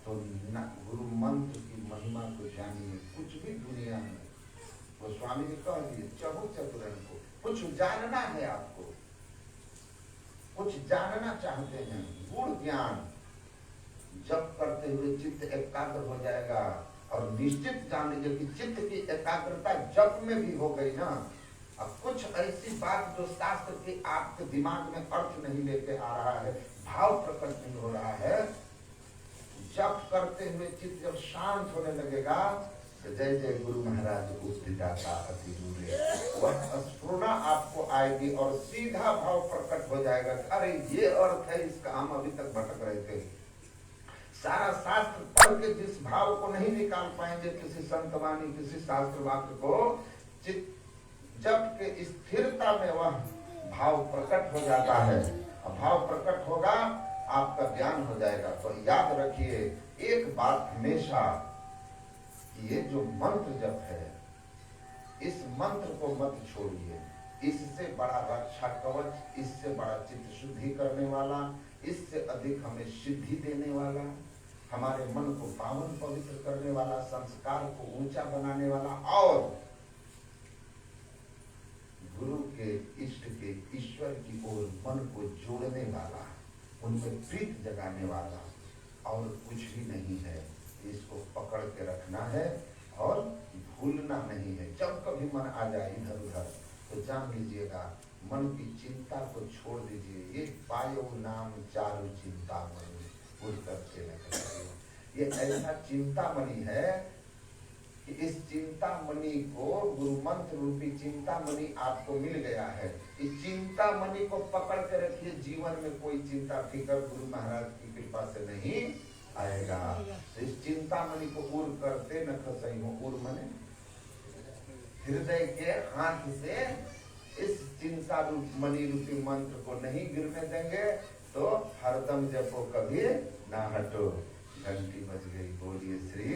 तो गुरु मंत्र की महिमा को जानिए। कुछ भी दुनिया में, वो स्वामी जी कह दिए चहु चतुरन को कुछ जानना है, आपको कुछ जानना चाहते हैं, गुण ज्ञान जब करते हुए चित्त एकाग्र हो जाएगा। और निश्चित जान लीजिए कि चित्त की एकाग्रता जप में भी हो गई ना, अब कुछ ऐसी बात जो शास्त्र के आपके दिमाग में अर्थ नहीं लेके आ रहा है, भाव प्रकट नहीं हो रहा है, जप करते हुए चित्त जब शांत होने लगेगा तो जय जय गुरु महाराज उपदिदाता अति दूरे, वह स्फुरना आपको आएगी और सीधा भाव प्रकट हो जाएगा। अरे ये अर्थ है इसका, हम अभी तक भटक रहे थे। सारा शास्त्र पढ़ के जिस भाव को नहीं निकाल पाएंगे किसी संतवाणी, किसी शास्त्र वाक्य को, चित्त जप के स्थिरता में वह भाव प्रकट हो जाता है। भाव प्रकट होगा, आपका ज्ञान हो जाएगा। तो याद रखिए एक बात हमेशा, ये जो मंत्र जप है, इस मंत्र को मत छोड़िए। इससे बड़ा रक्षा कवच, इससे बड़ा चित्त शुद्धि करने वाला, इससे अधिक हमें सिद्धि देने वाला, हमारे मन को पावन पवित्र करने वाला, संस्कार को ऊंचा बनाने वाला, और गुरु के, इष्ट के, ईश्वर की ओर मन को जोड़ने वाला, उनमें प्रीत जगाने वाला और कुछ भी नहीं है। इसको पकड़ के रखना है और भूलना नहीं है। जब कभी मन आ जाए इधर उधर तो जान लीजिएगा मन की चिंता को छोड़ दीजिए। ये पायो नाम चारु चिंतामणि उड़ करके न। ये ऐसा चिंतामणि है कि इस चिंतामणि को, गुरु मंत्र रूपी चिंतामणि आपको मिल गया है। इस चिंतामणि को पकड़ के रखिए। जीवन में कोई चिंता फिकर गुरु महाराज की कृपा से नहीं आएगा। तो इस चिंतामणि को उड़ करते न खसई हो। उड़ मने हृदय के हाथ से इस चिंता रूप मणि रूपी मंत्र को नहीं गिरने देंगे तो हरदम जपो कभी ना हटो। घंटी बज गई, बोलिए श्री।